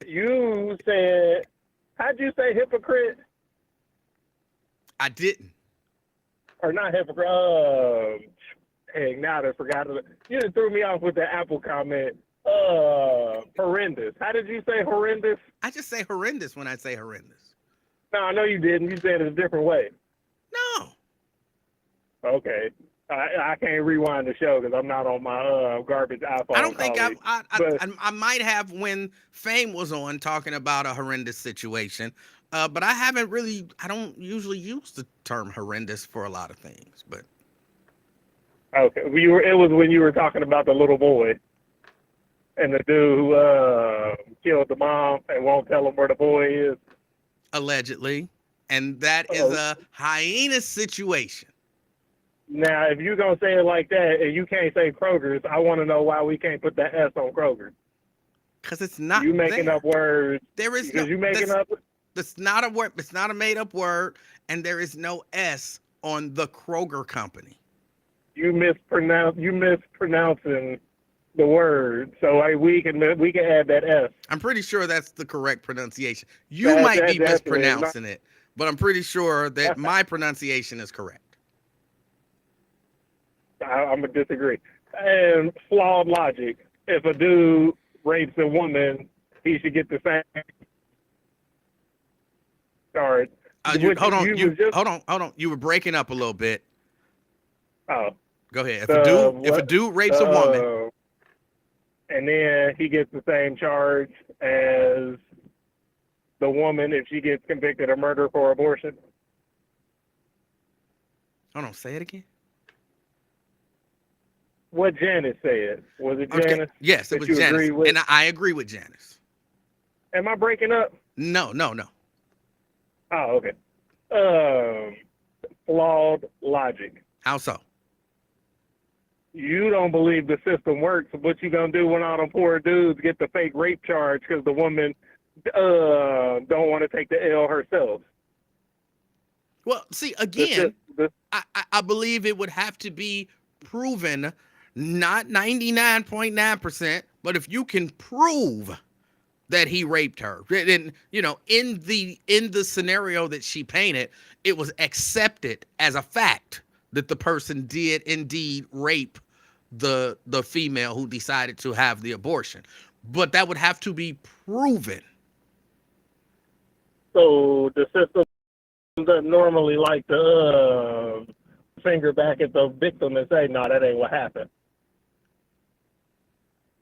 you said, how'd you say hypocrite? I didn't. Or not hypocrite? Hey, now I forgot. You just threw me off with the Apple comment. Horrendous. How did you say horrendous? I just say horrendous when I say horrendous. No, I know you didn't. You said it a different way. No. Okay. I can't rewind the show because I'm not on my garbage iPhone. I don't think but I might have when Fame was on talking about a horrendous situation, but I don't usually use the term horrendous for a lot of things. But okay, it was when you were talking about the little boy and the dude who killed the mom and won't tell him where the boy is. Allegedly, and that is a hyenas situation. Now, if you're going to say it like that and you can't say Kroger's, I want to know why we can't put that S on Kroger's. Because it's not You making there. up words. There is Because no, you making up. That's not a word. It's not a made up word. And there is no S on the Kroger company. You mispronouncing the word. So we can add that S. I'm pretty sure that's the correct pronunciation. You might be mispronouncing it, but I'm pretty sure that my pronunciation is correct. I'm going to disagree. And flawed logic. If a dude rapes a woman, he should get the same charge. Hold on. You were breaking up a little bit. Oh. Go ahead. If a dude rapes a woman. And then he gets the same charge as the woman if she gets convicted of murder for abortion. Hold on. Say it again. What Janice said. Was it Janice? Okay. Yes, it was Janice. And I agree with Janice. Am I breaking up? No. Oh, okay. Flawed logic. How so? You don't believe the system works. What you gonna do when all them poor dudes get the fake rape charge because the woman don't want to take the L herself? Well, see, again, I believe it would have to be proven, not 99.9%, but if you can prove that he raped her, then, in the scenario that she painted, it was accepted as a fact that the person did indeed rape the female who decided to have the abortion. But that would have to be proven. So the system doesn't normally like to finger back at the victim and say, "No, that ain't what happened."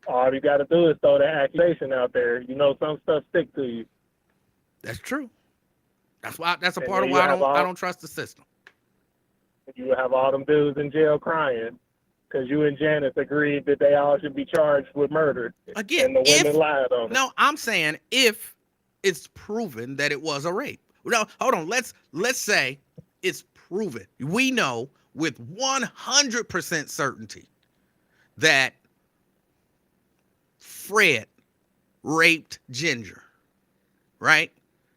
All you got to do is throw the accusation out there. You know, some stuff stick to you. That's true. That's a And part then of you why have I don't trust the system. You have all them dudes in jail crying because you and Janice agreed that they all should be charged with murder. Again, And the women lied on it. no, I'm saying if it's proven that it was a rape. No, hold on. Let's say it's proven. We know with 100% certainty that Fred raped Ginger, right?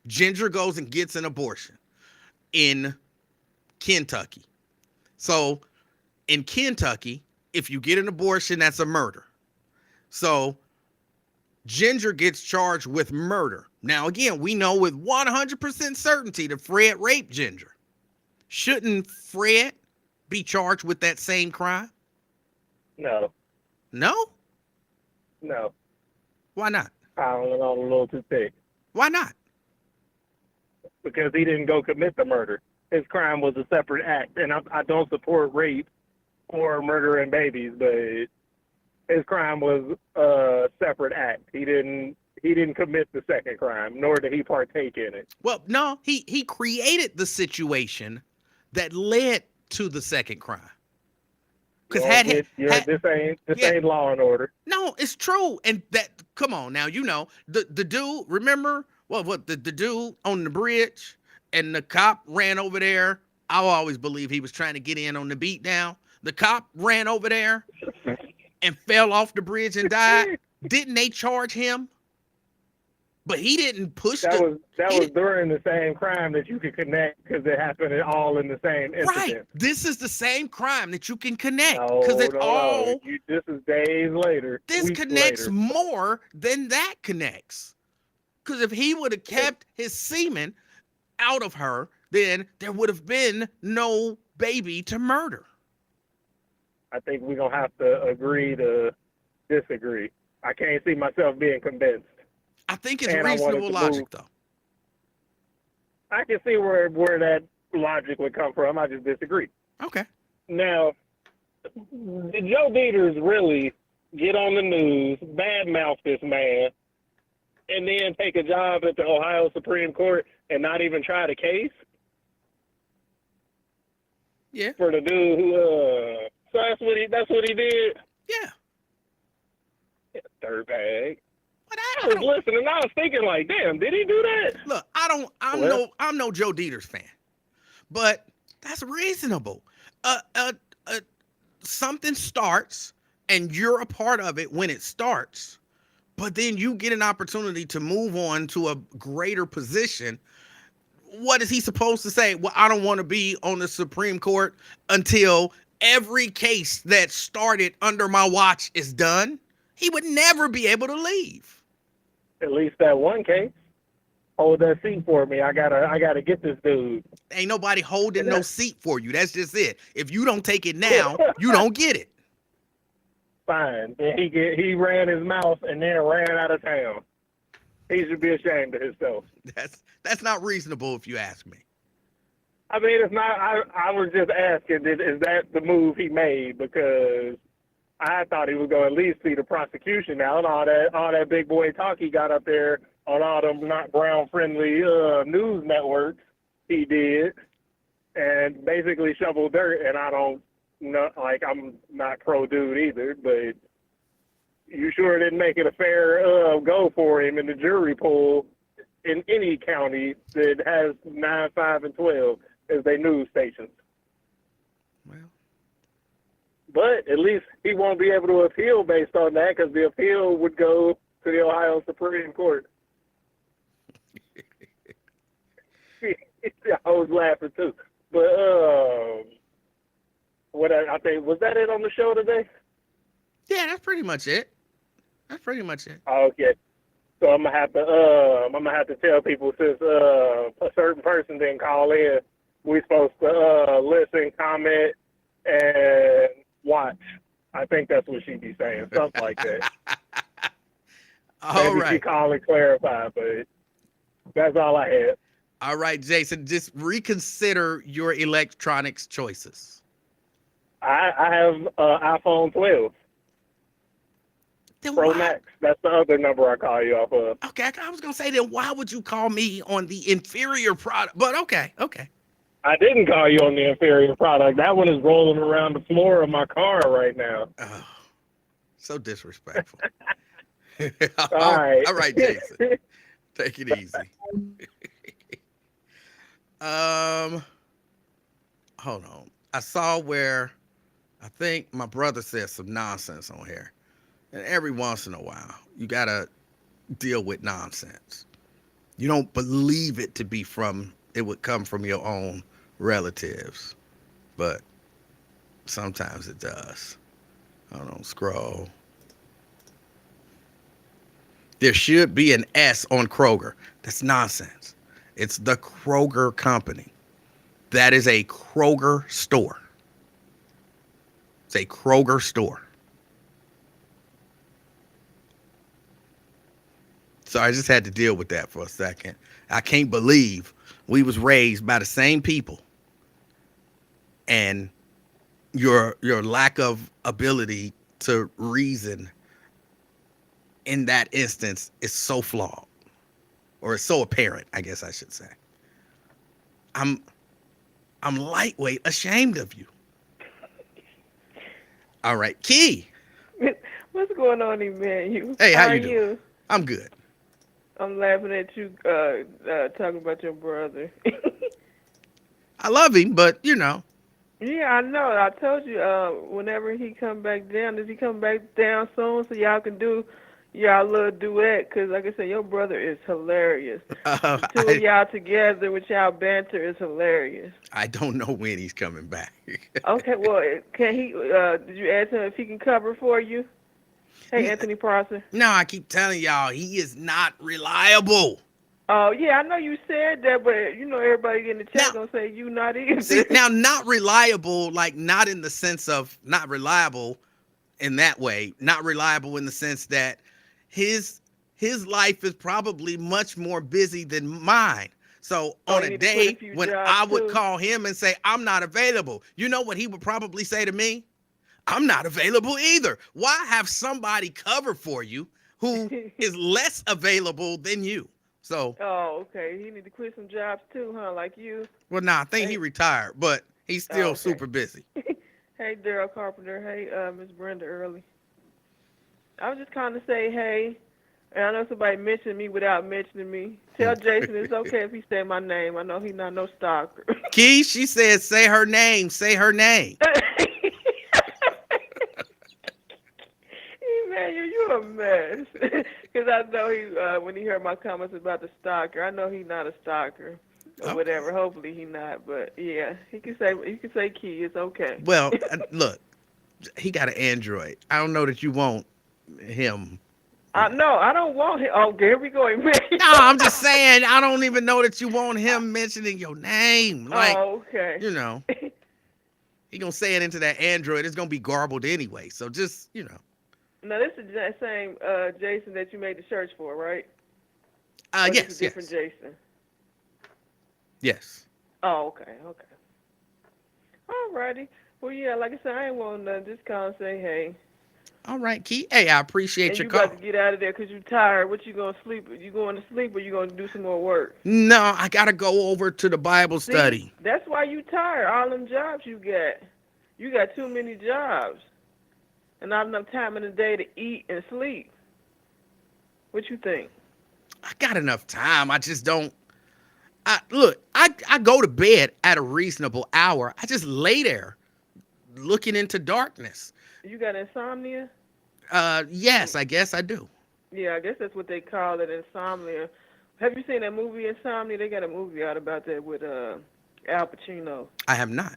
Ginger goes and gets an abortion in Kentucky. So in Kentucky, if you get an abortion, that's a murder. So Ginger gets charged with murder. Now, again, we know with 100% certainty that Fred raped Ginger. Shouldn't Fred be charged with that same crime? No. No? No. Why not? Piling on a little too thick. Why not? Because he didn't go commit the murder. His crime was a separate act. And I don't support rape or murdering babies, but his crime was a separate act. He didn't commit the second crime, nor did he partake in it. Well, no, he created the situation that led to the second crime. Because this ain't Law and Order. No, it's true. And that, come on now, you know, the dude, remember what the dude on the bridge and the cop ran over there. I always believe he was trying to get in on the beat down. The cop ran over there and fell off the bridge and died. Didn't they charge him? But he didn't push that was during the same crime that you could connect because it happened all in the same incident. Right. This is the same crime that you can connect because no. This is days later. This connects later. more than that connects. Because if he would have kept his semen out of her, then there would have been no baby to murder. I think we're going to have to agree to disagree. I can't see myself being convinced. I think it's reasonable logic, though. I can see where that logic would come from. I just disagree. Okay. Now, did Joe Dieters really get on the news, badmouth this man, and then take a job at the Ohio Supreme Court and not even try the case? Yeah. For the dude who, so that's what he did? Yeah. Dirtbag. I was listening. I was thinking, like, damn, did he do that? Look, I'm no Joe Dieters fan, but that's reasonable. Something starts, and you're a part of it when it starts, but then you get an opportunity to move on to a greater position. What is he supposed to say? Well, I don't want to be on the Supreme Court until every case that started under my watch is done. He would never be able to leave. At least that one case. Hold that seat for me. I gotta get this dude. Ain't nobody holding no seat for you. That's just it. If you don't take it now, you don't get it. Fine. And he ran his mouth and then ran out of town. He should be ashamed of himself. That's not reasonable if you ask me. I mean, it's not. I was just asking, is that the move he made? Because I thought he was going to at least see the prosecution now, and all that big boy talk he got up there on all them not brown friendly news networks he did, and basically shovel dirt. And I don't know, like, I'm not pro dude either, but you sure didn't make it a fair go for him in the jury pool in any county that has 9, 5, and 12 as their news stations. Well. But at least he won't be able to appeal based on that, because the appeal would go to the Ohio Supreme Court. I was laughing too. But I think, was that it on the show today? Yeah, that's pretty much it. Okay. So I'm gonna have to tell people, since a certain person didn't call in, we're supposed to listen, comment, and watch I think that's what she'd be saying, something like that. All Maybe she right. call and clarify, but that's all I had. All right, Jason, just reconsider your electronics choices. I have iPhone 12 Then Pro why? Max. That's the other number I call you off of. Okay, I was going to say, then why would you call me on the inferior product? But okay. I didn't call you on the inferior product. That one is rolling around the floor of my car right now. Oh, so disrespectful. All right. All right, Jason. Take it easy. Hold on. I saw where I think my brother said some nonsense on here. And every once in a while, you got to deal with nonsense. You don't believe it to be it would come from your own relatives. But sometimes it does. Hold on, scroll. There should be an S on Kroger. That's nonsense. It's the Kroger company. That is a Kroger store. It's a Kroger store. So I just had to deal with that for a second. I can't believe we was raised by the same people. And your lack of ability to reason in that instance is so flawed. Or it's so apparent, I guess I should say. I'm lightweight ashamed of you. All right, Key. What's going on, Emanuel? Hey, how are you doing? I'm good. I'm laughing at you talking about your brother. I love him, but you know. Yeah, I know. I told you whenever he come back down, does he come back down soon so y'all can do y'all little duet? Because like I said, your brother is hilarious. The two of y'all together with y'all banter is hilarious. I don't know when he's coming back. Okay, well, can he? Did you ask him if he can cover for you? Hey, Anthony Prosser. No, I keep telling y'all, he is not reliable. Oh, yeah, I know you said that, but, you know, everybody in the chat going to say you not either. See, now, not reliable, like not in the sense of not reliable in that way. Not reliable in the sense that his life is probably much more busy than mine. So on a day when I would call him and say, I'm not available, you know what he would probably say to me? I'm not available either. Why have somebody cover for you who is less available than you? So. Oh, okay. He need to quit some jobs too, huh? Like you. Well, nah, I think he retired, but he's still super busy. Hey, Daryl Carpenter. Hey, Miss Brenda Early. I was just kind of say hey, and I know somebody mentioned me without mentioning me. Tell Jason it's okay if he say my name. I know he's not no stalker. Key, she said, say her name. Say her name. Emanuel, you a mess. Because I know he when he heard my comments about the stalker, I know he's not a stalker or whatever. Hopefully he not, but yeah, he can say Key. It's okay. Well, look, he got an Android. I don't know that you want him. No, I don't want him. Oh, here we go, Emanuel. No, I'm just saying I don't even know that you want him mentioning your name. Like, okay. You know, he gonna say it into that Android. It's gonna be garbled anyway. So just, you know. Now, this is the same Jason that you made the search for, right? Yes. Different Jason. Yes. Oh, okay. All righty. Well, yeah, like I said, I ain't want nothing. Just call and say hey. All right, Key. Hey, I appreciate your call. You got to get out of there because you're tired. What you going to sleep? You going to sleep or you going to do some more work? No, I got to go over to the Bible study. That's why you tired. All them jobs you got. You got too many jobs. And not enough time in the day to eat and sleep. What you think? I got enough time. I just don't. Look, I go to bed at a reasonable hour. I just lay there looking into darkness. You got insomnia? Yes, I guess I do. Yeah, I guess that's what they call it, insomnia. Have you seen that movie, Insomnia? They got a movie out about that with Al Pacino. I have not.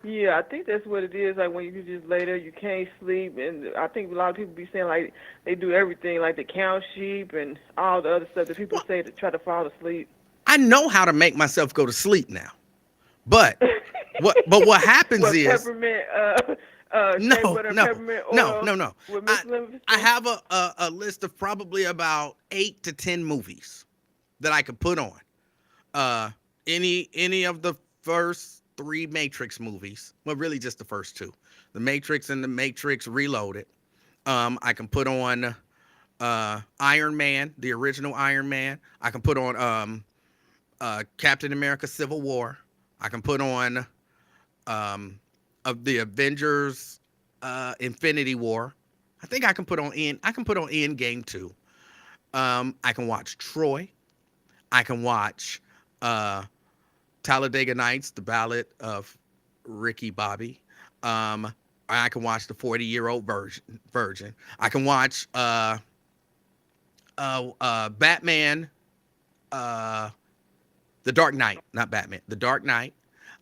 Yeah, I think that's what it is. Like when you just lay there, you can't sleep, and I think a lot of people be saying like they do everything, like they count sheep and all the other stuff that people say to try to fall asleep. I know how to make myself go to sleep now, but what happens is peppermint Shea No, butter, no, peppermint no, oil no, no. with Miss I Livingston? I have a list of probably about 8 to 10 movies that I could put on. Uh, any of the first 3 Matrix movies. Well, really just the first 2, The Matrix and The Matrix Reloaded. I can put on Iron Man, the original Iron Man. I can put on Captain America: Civil War. I can put on of the Avengers Infinity War. I think I can put on Endgame too. I can watch Troy. I can watch uh, Talladega Nights, The Ballad of Ricky Bobby. Um, I can watch the 40-year-old virgin. I can watch Batman, uh, The Dark Knight, not Batman, The Dark Knight.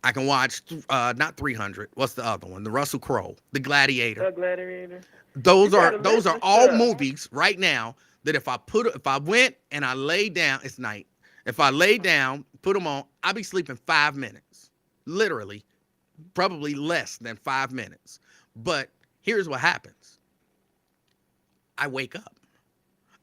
I can watch not 300. What's the other one? The Russell Crowe, The Gladiator. Gladiator. You Those got are a those list are of all stuff. movies right now that if I went and I laid down, it's night. If I lay down, put them on, I'll be sleeping 5 minutes. Literally, probably less than 5 minutes. But here's what happens. I wake up.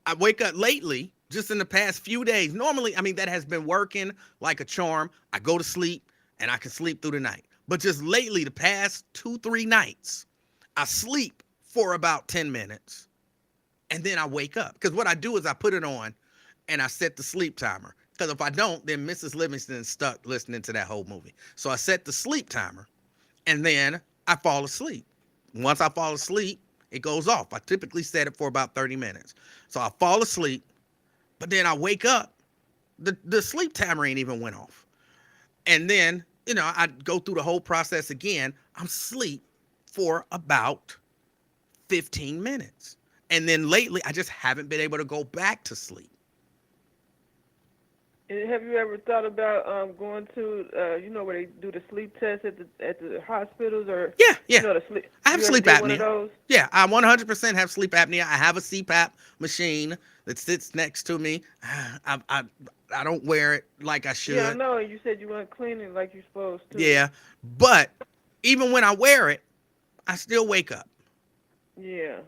I wake up lately, just in the past few days. Normally, I mean, that has been working like a charm. I go to sleep and I can sleep through the night. But just lately, the past 2-3 nights, I sleep for about 10 minutes and then I wake up. Because what I do is I put it on and I set the sleep timer. Because if I don't, then Mrs. Livingston is stuck listening to that whole movie. So I set the sleep timer and then I fall asleep. Once I fall asleep, it goes off. I typically set it for about 30 minutes. So I fall asleep, but then I wake up. The sleep timer ain't even went off. And then, I go through the whole process again. I'm asleep for about 15 minutes. And then lately, I just haven't been able to go back to sleep. Have you ever thought about going to where they do the sleep test at the hospitals or Yeah. the sleep? I have You ever sleep did one of apnea. those? Yeah, I 100% have sleep apnea. I have a CPAP machine that sits next to me. I don't wear it like I should. Yeah, I know. You said you weren't cleaning like you're supposed to. Yeah, but even when I wear it, I still wake up. Yeah.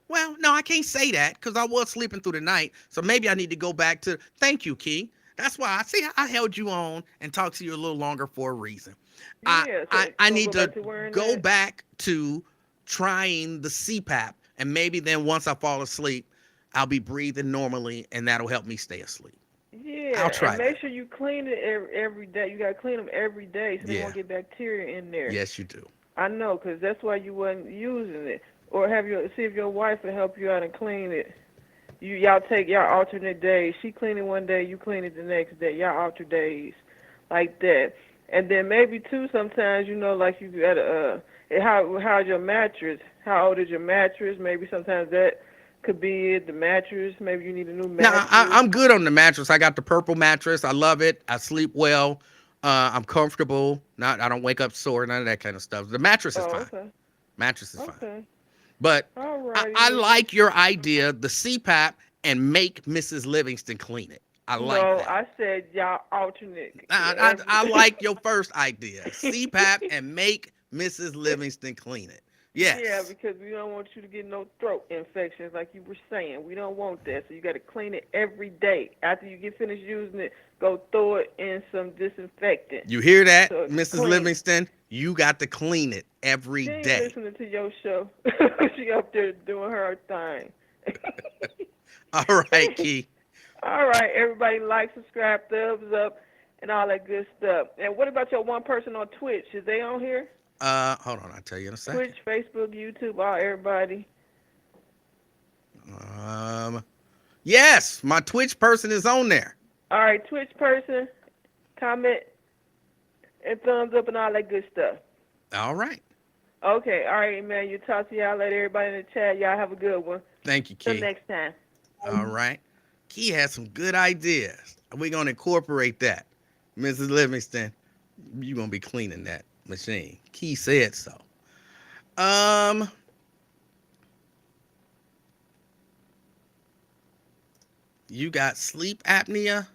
Well, no, I can't say that because I was sleeping through the night. So maybe I need to go back to. Thank you, Key. That's why I held you on and talked to you a little longer for a reason. Yeah. So I you need go to back to wearing go that? back to trying the CPAP, and maybe then once I fall asleep, I'll be breathing normally, and that'll help me stay asleep. Yeah, I'll try and make that. sure you clean it every day. You got to clean them every day so they Yeah. won't get bacteria in there. Yes, you do. I know, 'cause that's why you wasn't using it. Or see if your wife will help you out and clean it. Y'all take y'all alternate days. She clean it one day, you clean it the next day. Y'all alter days like that. And then maybe too sometimes like you got to how's your mattress? How old is your mattress? Maybe sometimes that could be it. The mattress. Maybe you need a new Now, mattress. I'm good on the mattress. I got the purple mattress. I love it. I sleep well. I'm comfortable. I don't wake up sore. None of that kind of stuff. The mattress is Oh, fine. okay. Mattress is fine. Okay. But All I, righty. I like your idea, the CPAP, and make Mrs. Livingston clean it. I like No, that. I said y'all alternate. I like your first idea, CPAP, and make Mrs. Livingston clean it. Yes. Yeah, because we don't want you to get no throat infections like you were saying. We don't want that. So you got to clean it every day. After you get finished using it, go throw it in some disinfectant. You hear that, So it's Mrs. clean. Livingston? You got to clean it every She ain't day. listening to your show. She up there doing her thing. All right, Key. All right, everybody like, subscribe, thumbs up, and all that good stuff. And what about your one person on Twitch? Is they on here? Hold on, I'll tell you in a second. Twitch, Facebook, YouTube, all everybody. Yes, my Twitch person is on there. All right, Twitch person, comment, and thumbs up, and all that good stuff. All right. Okay, all right, man. You talk to y'all later. Everybody in the chat, y'all have a good one. Thank you, Key. Till next time. All right. Key has some good ideas. We're going to incorporate that. Mrs. Livingston, you're going to be cleaning that machine. Key said so. You got sleep apnea?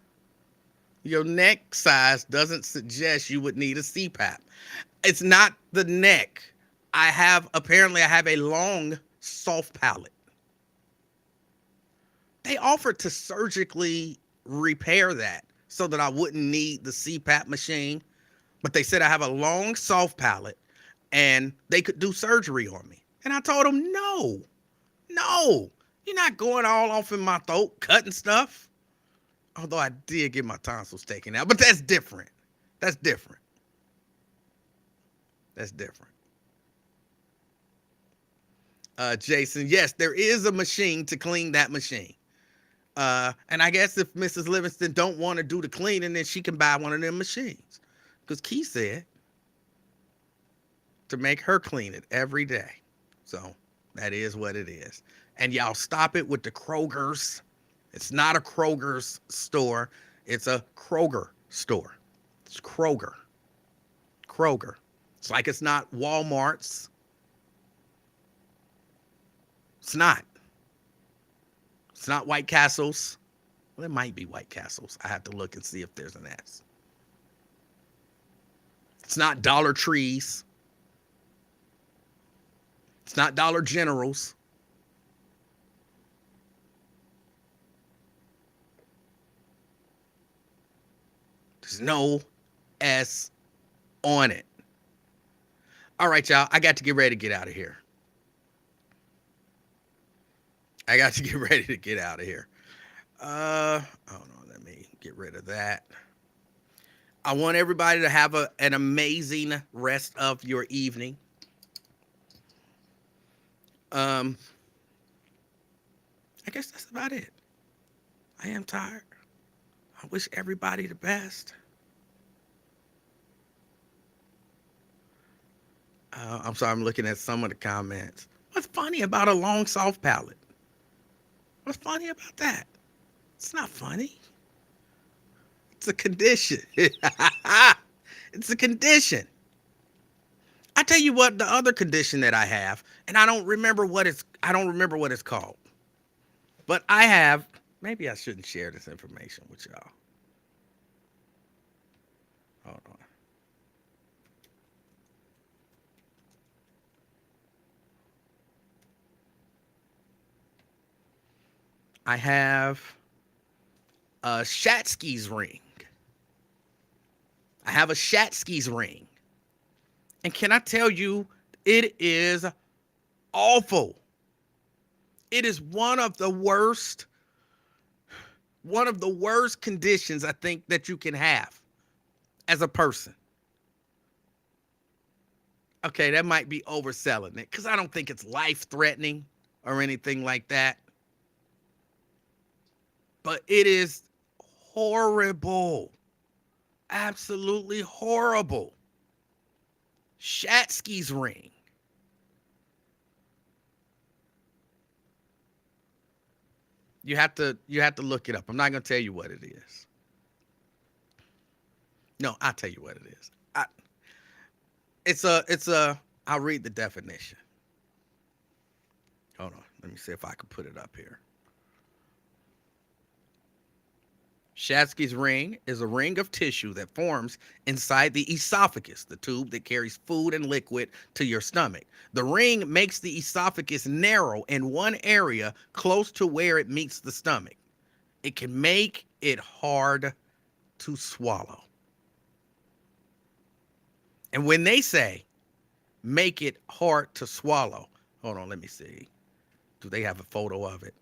Your neck size doesn't suggest you would need a CPAP. It's not the neck. I have a long soft palate. They offered to surgically repair that so that I wouldn't need the CPAP machine, but they said I have a long soft palate and they could do surgery on me. And I told them, no, you're not going all off in my throat, cutting stuff. Although I did get my tonsils taken out, but that's different. That's different. That's different. Jason, yes, there is a machine to clean that machine. And I guess if Mrs. Livingston don't want to do the cleaning, then she can buy one of them machines. Because Key said to make her clean it every day. So that is what it is. And y'all stop it with the Kroger's. It's not a Kroger's store. It's a Kroger store. It's Kroger. Kroger. It's like it's not Walmart's. It's not. It's not White Castle's. Well, it might be White Castle's. I have to look and see if there's an S. It's not Dollar Trees. It's not Dollar General's. There's no S on it. All right, y'all. I got to get ready to get out of here. Hold on. Let me get rid of that. I want everybody to have an amazing rest of your evening. I guess that's about it. I am tired. I wish everybody the best. I'm sorry, I'm looking at some of the comments. What's funny about a long soft palate? What's funny about that? It's not funny. It's a condition. It's a condition. I tell you what, the other condition that I have, and I don't remember what it's called. But I have, maybe I shouldn't share this information with y'all. Hold on. I have a Shatsky's ring. And can I tell you, it is awful. It is one of the worst conditions I think that you can have as a person. Okay, that might be overselling it because I don't think it's life-threatening or anything like that. But it is horrible. Absolutely horrible. Shatsky's ring. You have to look it up. I'm not going to tell you what it is. No, I'll tell you what it is. I'll read the definition. Hold on. Let me see if I can put it up here. Shatsky's ring is a ring of tissue that forms inside the esophagus, the tube that carries food and liquid to your stomach. The ring makes the esophagus narrow in one area close to where it meets the stomach. It can make it hard to swallow. And when they say make it hard to swallow, hold on, let me see. Do they have a photo of it?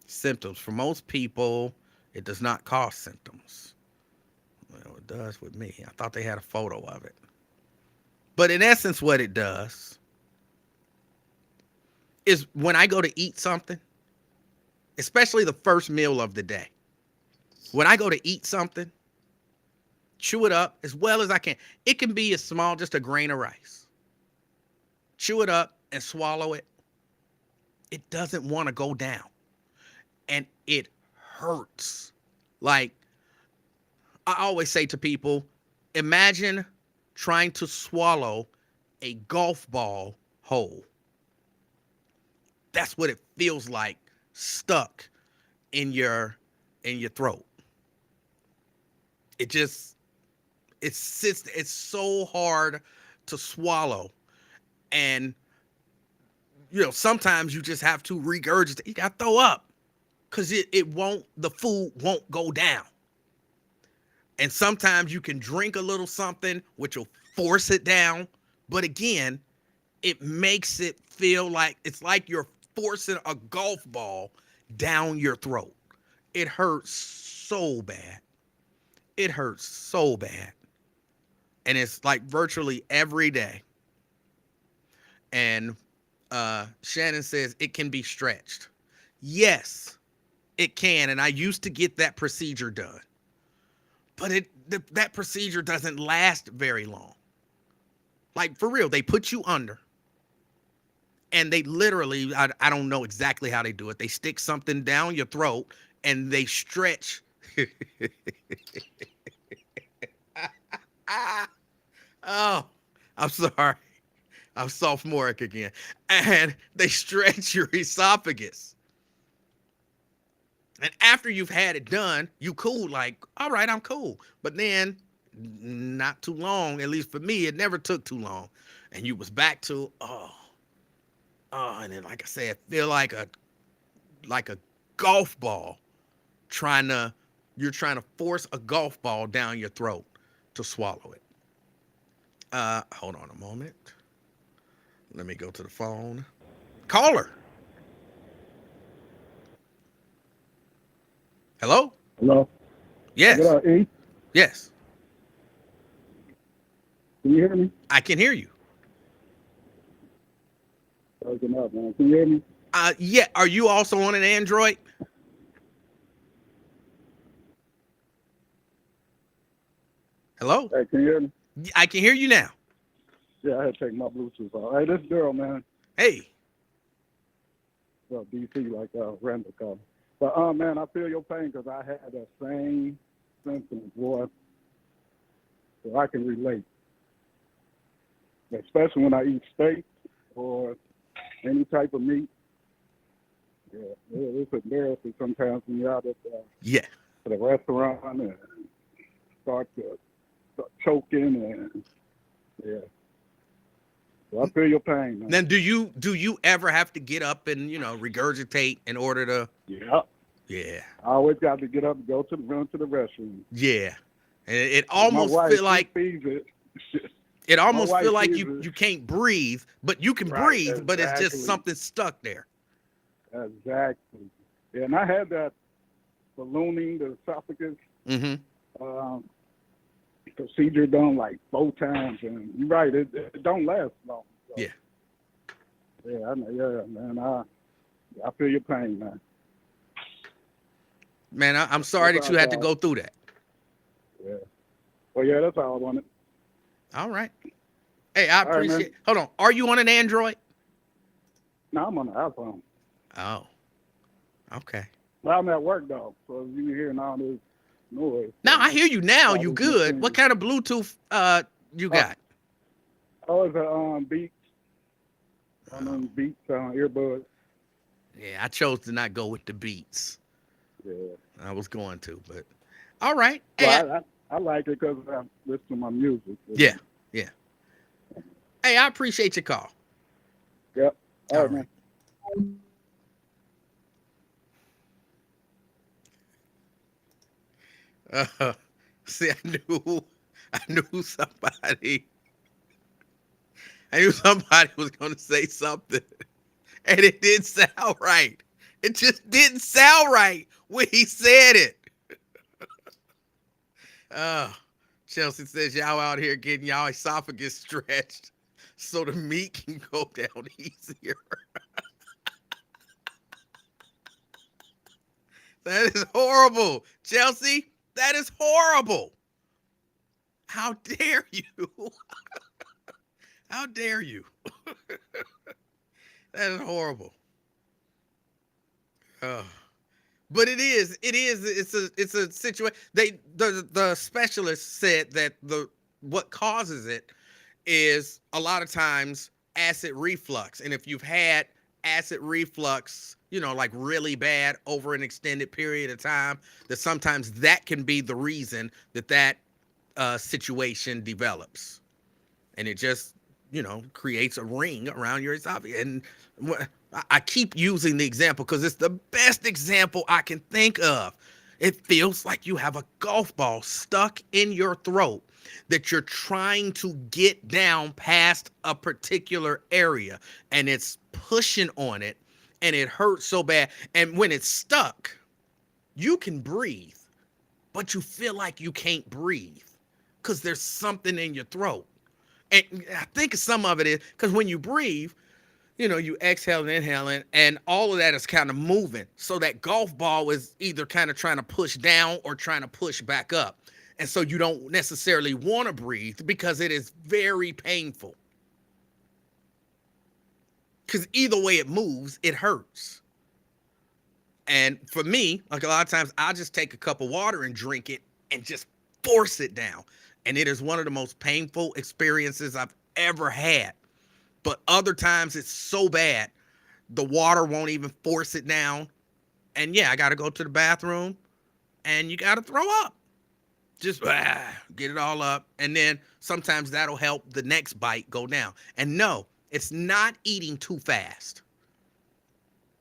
Symptoms. For most people, it does not cause symptoms. Well, it does with me. I thought they had a photo of it. But in essence, what it does is when I go to eat something, especially the first meal of the day, when I go to eat something, chew it up as well as I can. It can be as small, just a grain of rice. Chew it up and swallow it. It doesn't want to go down. And it hurts. Like, I always say to people, imagine trying to swallow a golf ball whole. That's what it feels like, stuck in your throat. It It's so hard to swallow. And sometimes you just have to regurgitate. You got to throw up because the food won't go down. And sometimes you can drink a little something, which will force it down. But again, it makes it feel like it's like you're forcing a golf ball down your throat. It hurts so bad. It hurts so bad. And it's like virtually every day. And Shannon says it can be stretched. Yes, it can. And I used to get that procedure done. But that procedure doesn't last very long. Like, for real, they put you under. And they literally, I don't know exactly how they do it. They stick something down your throat and they stretch. Oh, I'm sorry. I'm sophomoric again. And they stretch your esophagus. And after you've had it done, you cool, like, all right, I'm cool. But then, not too long, at least for me, it never took too long. And you was back to, and then, like I said, feel like a golf ball you're trying to force a golf ball down your throat to swallow it. Hold on a moment. Let me go to the phone. Caller. Hello? Hello? Yes. What up, E? Yes. Can you hear me? I can hear you. Waking up, man. Can you hear me? Yeah. Are you also on an Android? Hello? Hey, can you hear me? I can hear you now. Yeah, I had to take my Bluetooth off. Hey, this girl, man. Hey. Well, DC, like Randall called. But, man, I feel your pain because I had that same symptom, boy. So I can relate. Especially when I eat steak or any type of meat. Yeah, it's embarrassing sometimes when you're out at the restaurant and start choking and yeah. So I feel your pain, man. Then do you ever have to get up and regurgitate in order to? Yeah. Yeah. I always got to get up and run to the restroom. Yeah. And it almost feel like it almost feel like you can't breathe, but you can breathe, exactly. But it's just something stuck there. Exactly. Yeah, and I had that ballooning the esophagus procedure done like 4 times, and you're right, it don't last long. So. Yeah. Yeah, man. I feel your pain, man. Man, I'm sorry that you had to go through that. Yeah. Well, yeah, that's all I wanted. All right. Hey, I appreciate it. Hold on. Are you on an Android? No, I'm on the iPhone. Oh. Okay. Well, I'm at work, though, so you hearing all this noise. Now, I hear you now. You good. What kind of Bluetooth you got? Oh, it's a Beats. One of them Beats earbuds. Yeah, I chose to not go with the Beats. Yeah. I was going to, but all right. Well, I like it because I listen to my music. Yeah. Hey, I appreciate your call. Yep. All right, man. See, I knew somebody. I knew somebody was going to say something, and it didn't sound right. It just didn't sound right when he said it. Chelsea says y'all out here getting y'all esophagus stretched so the meat can go down easier. That is horrible, Chelsea. That is horrible. How dare you? How dare you? That is horrible. But it's a situation. The specialist said that what causes it is a lot of times acid reflux. And if you've had acid reflux, like really bad over an extended period of time, that sometimes that can be the reason that situation develops, and it just, creates a ring around your esophagus. And I keep using the example because it's the best example I can think of. It feels like you have a golf ball stuck in your throat that you're trying to get down past a particular area, and it's pushing on it, and it hurts so bad. And when it's stuck, you can breathe, but you feel like you can't breathe because there's something in your throat. And I think some of it is because when you breathe, you exhale and inhaling, and all of that is kind of moving. So that golf ball is either kind of trying to push down or trying to push back up. And so you don't necessarily want to breathe because it is very painful. Because either way it moves, it hurts. And for me, like a lot of times, I'll just take a cup of water and drink it and just force it down. And it is one of the most painful experiences I've ever had. But other times it's so bad, the water won't even force it down. And yeah, I got to go to the bathroom and you got to throw up. Just get it all up. And then sometimes that'll help the next bite go down. And no, it's not eating too fast.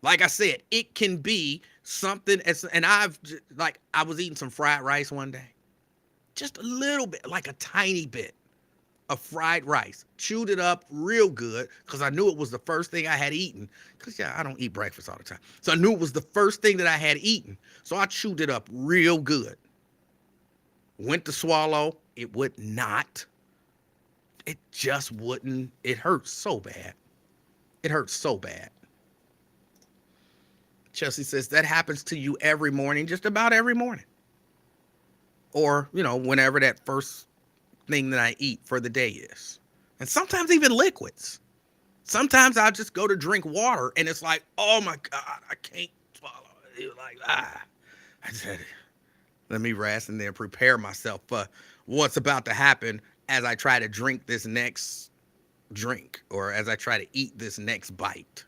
Like I said, it can be something. And I was eating some fried rice one day. Just a little bit, like a tiny bit of fried rice. Chewed it up real good because I knew it was the first thing I had eaten. Because, I don't eat breakfast all the time. So I knew it was the first thing that I had eaten. So I chewed it up real good. Went to swallow. It would not. It just wouldn't. It hurts so bad. It hurts so bad. Chelsea says, that happens to you every morning, just about every morning. Or, whenever that first thing that I eat for the day is. And sometimes even liquids. Sometimes I'll just go to drink water and it's like, oh my God, I can't swallow it. It's like, I said, let me rest and then prepare myself for what's about to happen as I try to drink this next drink or as I try to eat this next bite.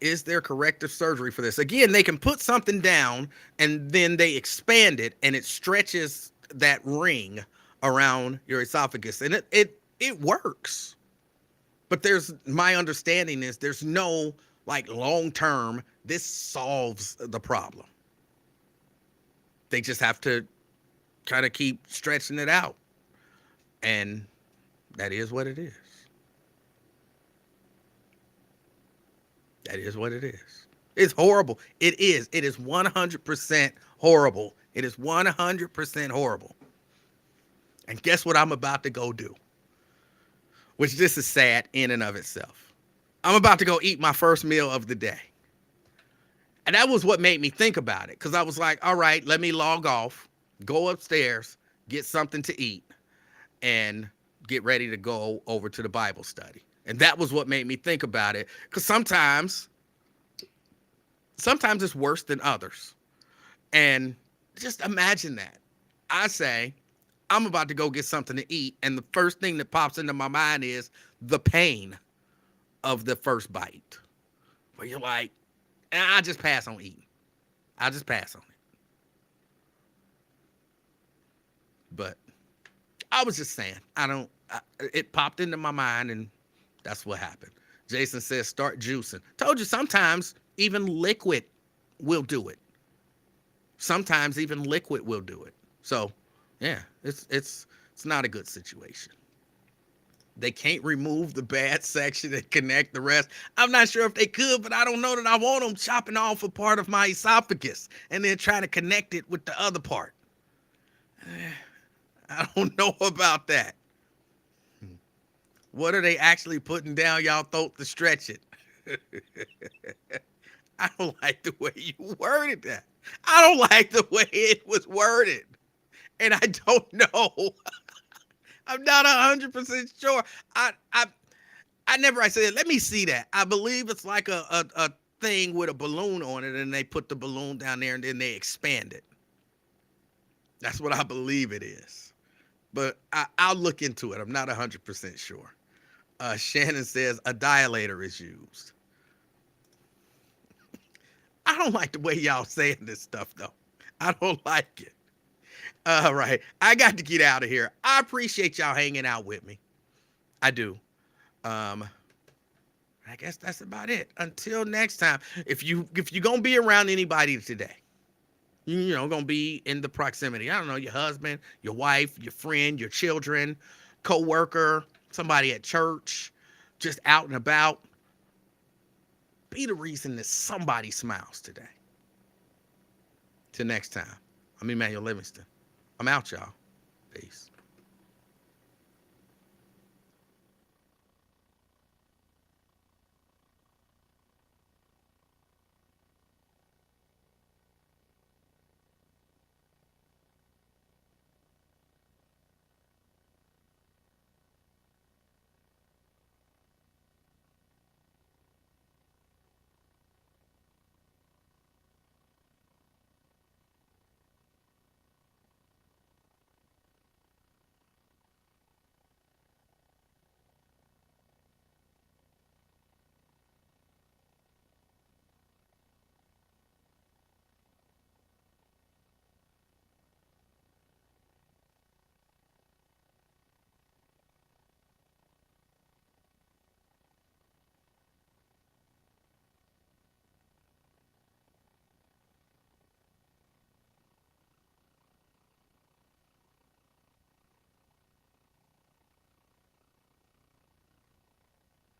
Is there corrective surgery for this? Again, they can put something down and then they expand it and it stretches that ring around your esophagus and it works. But my understanding is there's no long term, this solves the problem. They just have to kind of keep stretching it out. And that is what it is. That is what it is. It's horrible. It is. It is 100% horrible. It is 100% horrible. And guess what I'm about to go do? Which this is sad in and of itself. I'm about to go eat my first meal of the day. And that was what made me think about it. Because I was like, all right, let me log off, go upstairs, get something to eat, and get ready to go over to the Bible study. And that was what made me think about it. Because sometimes it's worse than others. And just imagine that. I say, I'm about to go get something to eat. And the first thing that pops into my mind is the pain of the first bite. Where you're like, I just pass on eating. I just pass on it. But I was just saying, it popped into my mind and that's what happened. Jason says, start juicing. Told you sometimes even liquid will do it. Sometimes even liquid will do it. So, yeah, it's not a good situation. They can't remove the bad section and connect the rest. I'm not sure if they could, but I don't know that I want them chopping off a part of my esophagus and then trying to connect it with the other part. I don't know about that. What are they actually putting down y'all throat to stretch it? I don't like the way you worded that. I don't like the way it was worded. And I don't know. I'm not 100% sure. I said, let me see that. I believe it's like a thing with a balloon on it and they put the balloon down there and then they expand it. That's what I believe it is. But I'll look into it. I'm not 100% sure. Shannon says a dilator is used. I don't like the way y'all saying this stuff, though. I don't like it. All right. I got to get out of here. I appreciate y'all hanging out with me. I do. I guess that's about it. Until next time. If you're gonna be around anybody today, gonna be in the proximity. I don't know, your husband, your wife, your friend, your children, co-worker, somebody at church, just out and about. Be the reason that somebody smiles today. Till next time. I'm Emanuel Livingston. I'm out, y'all. Peace.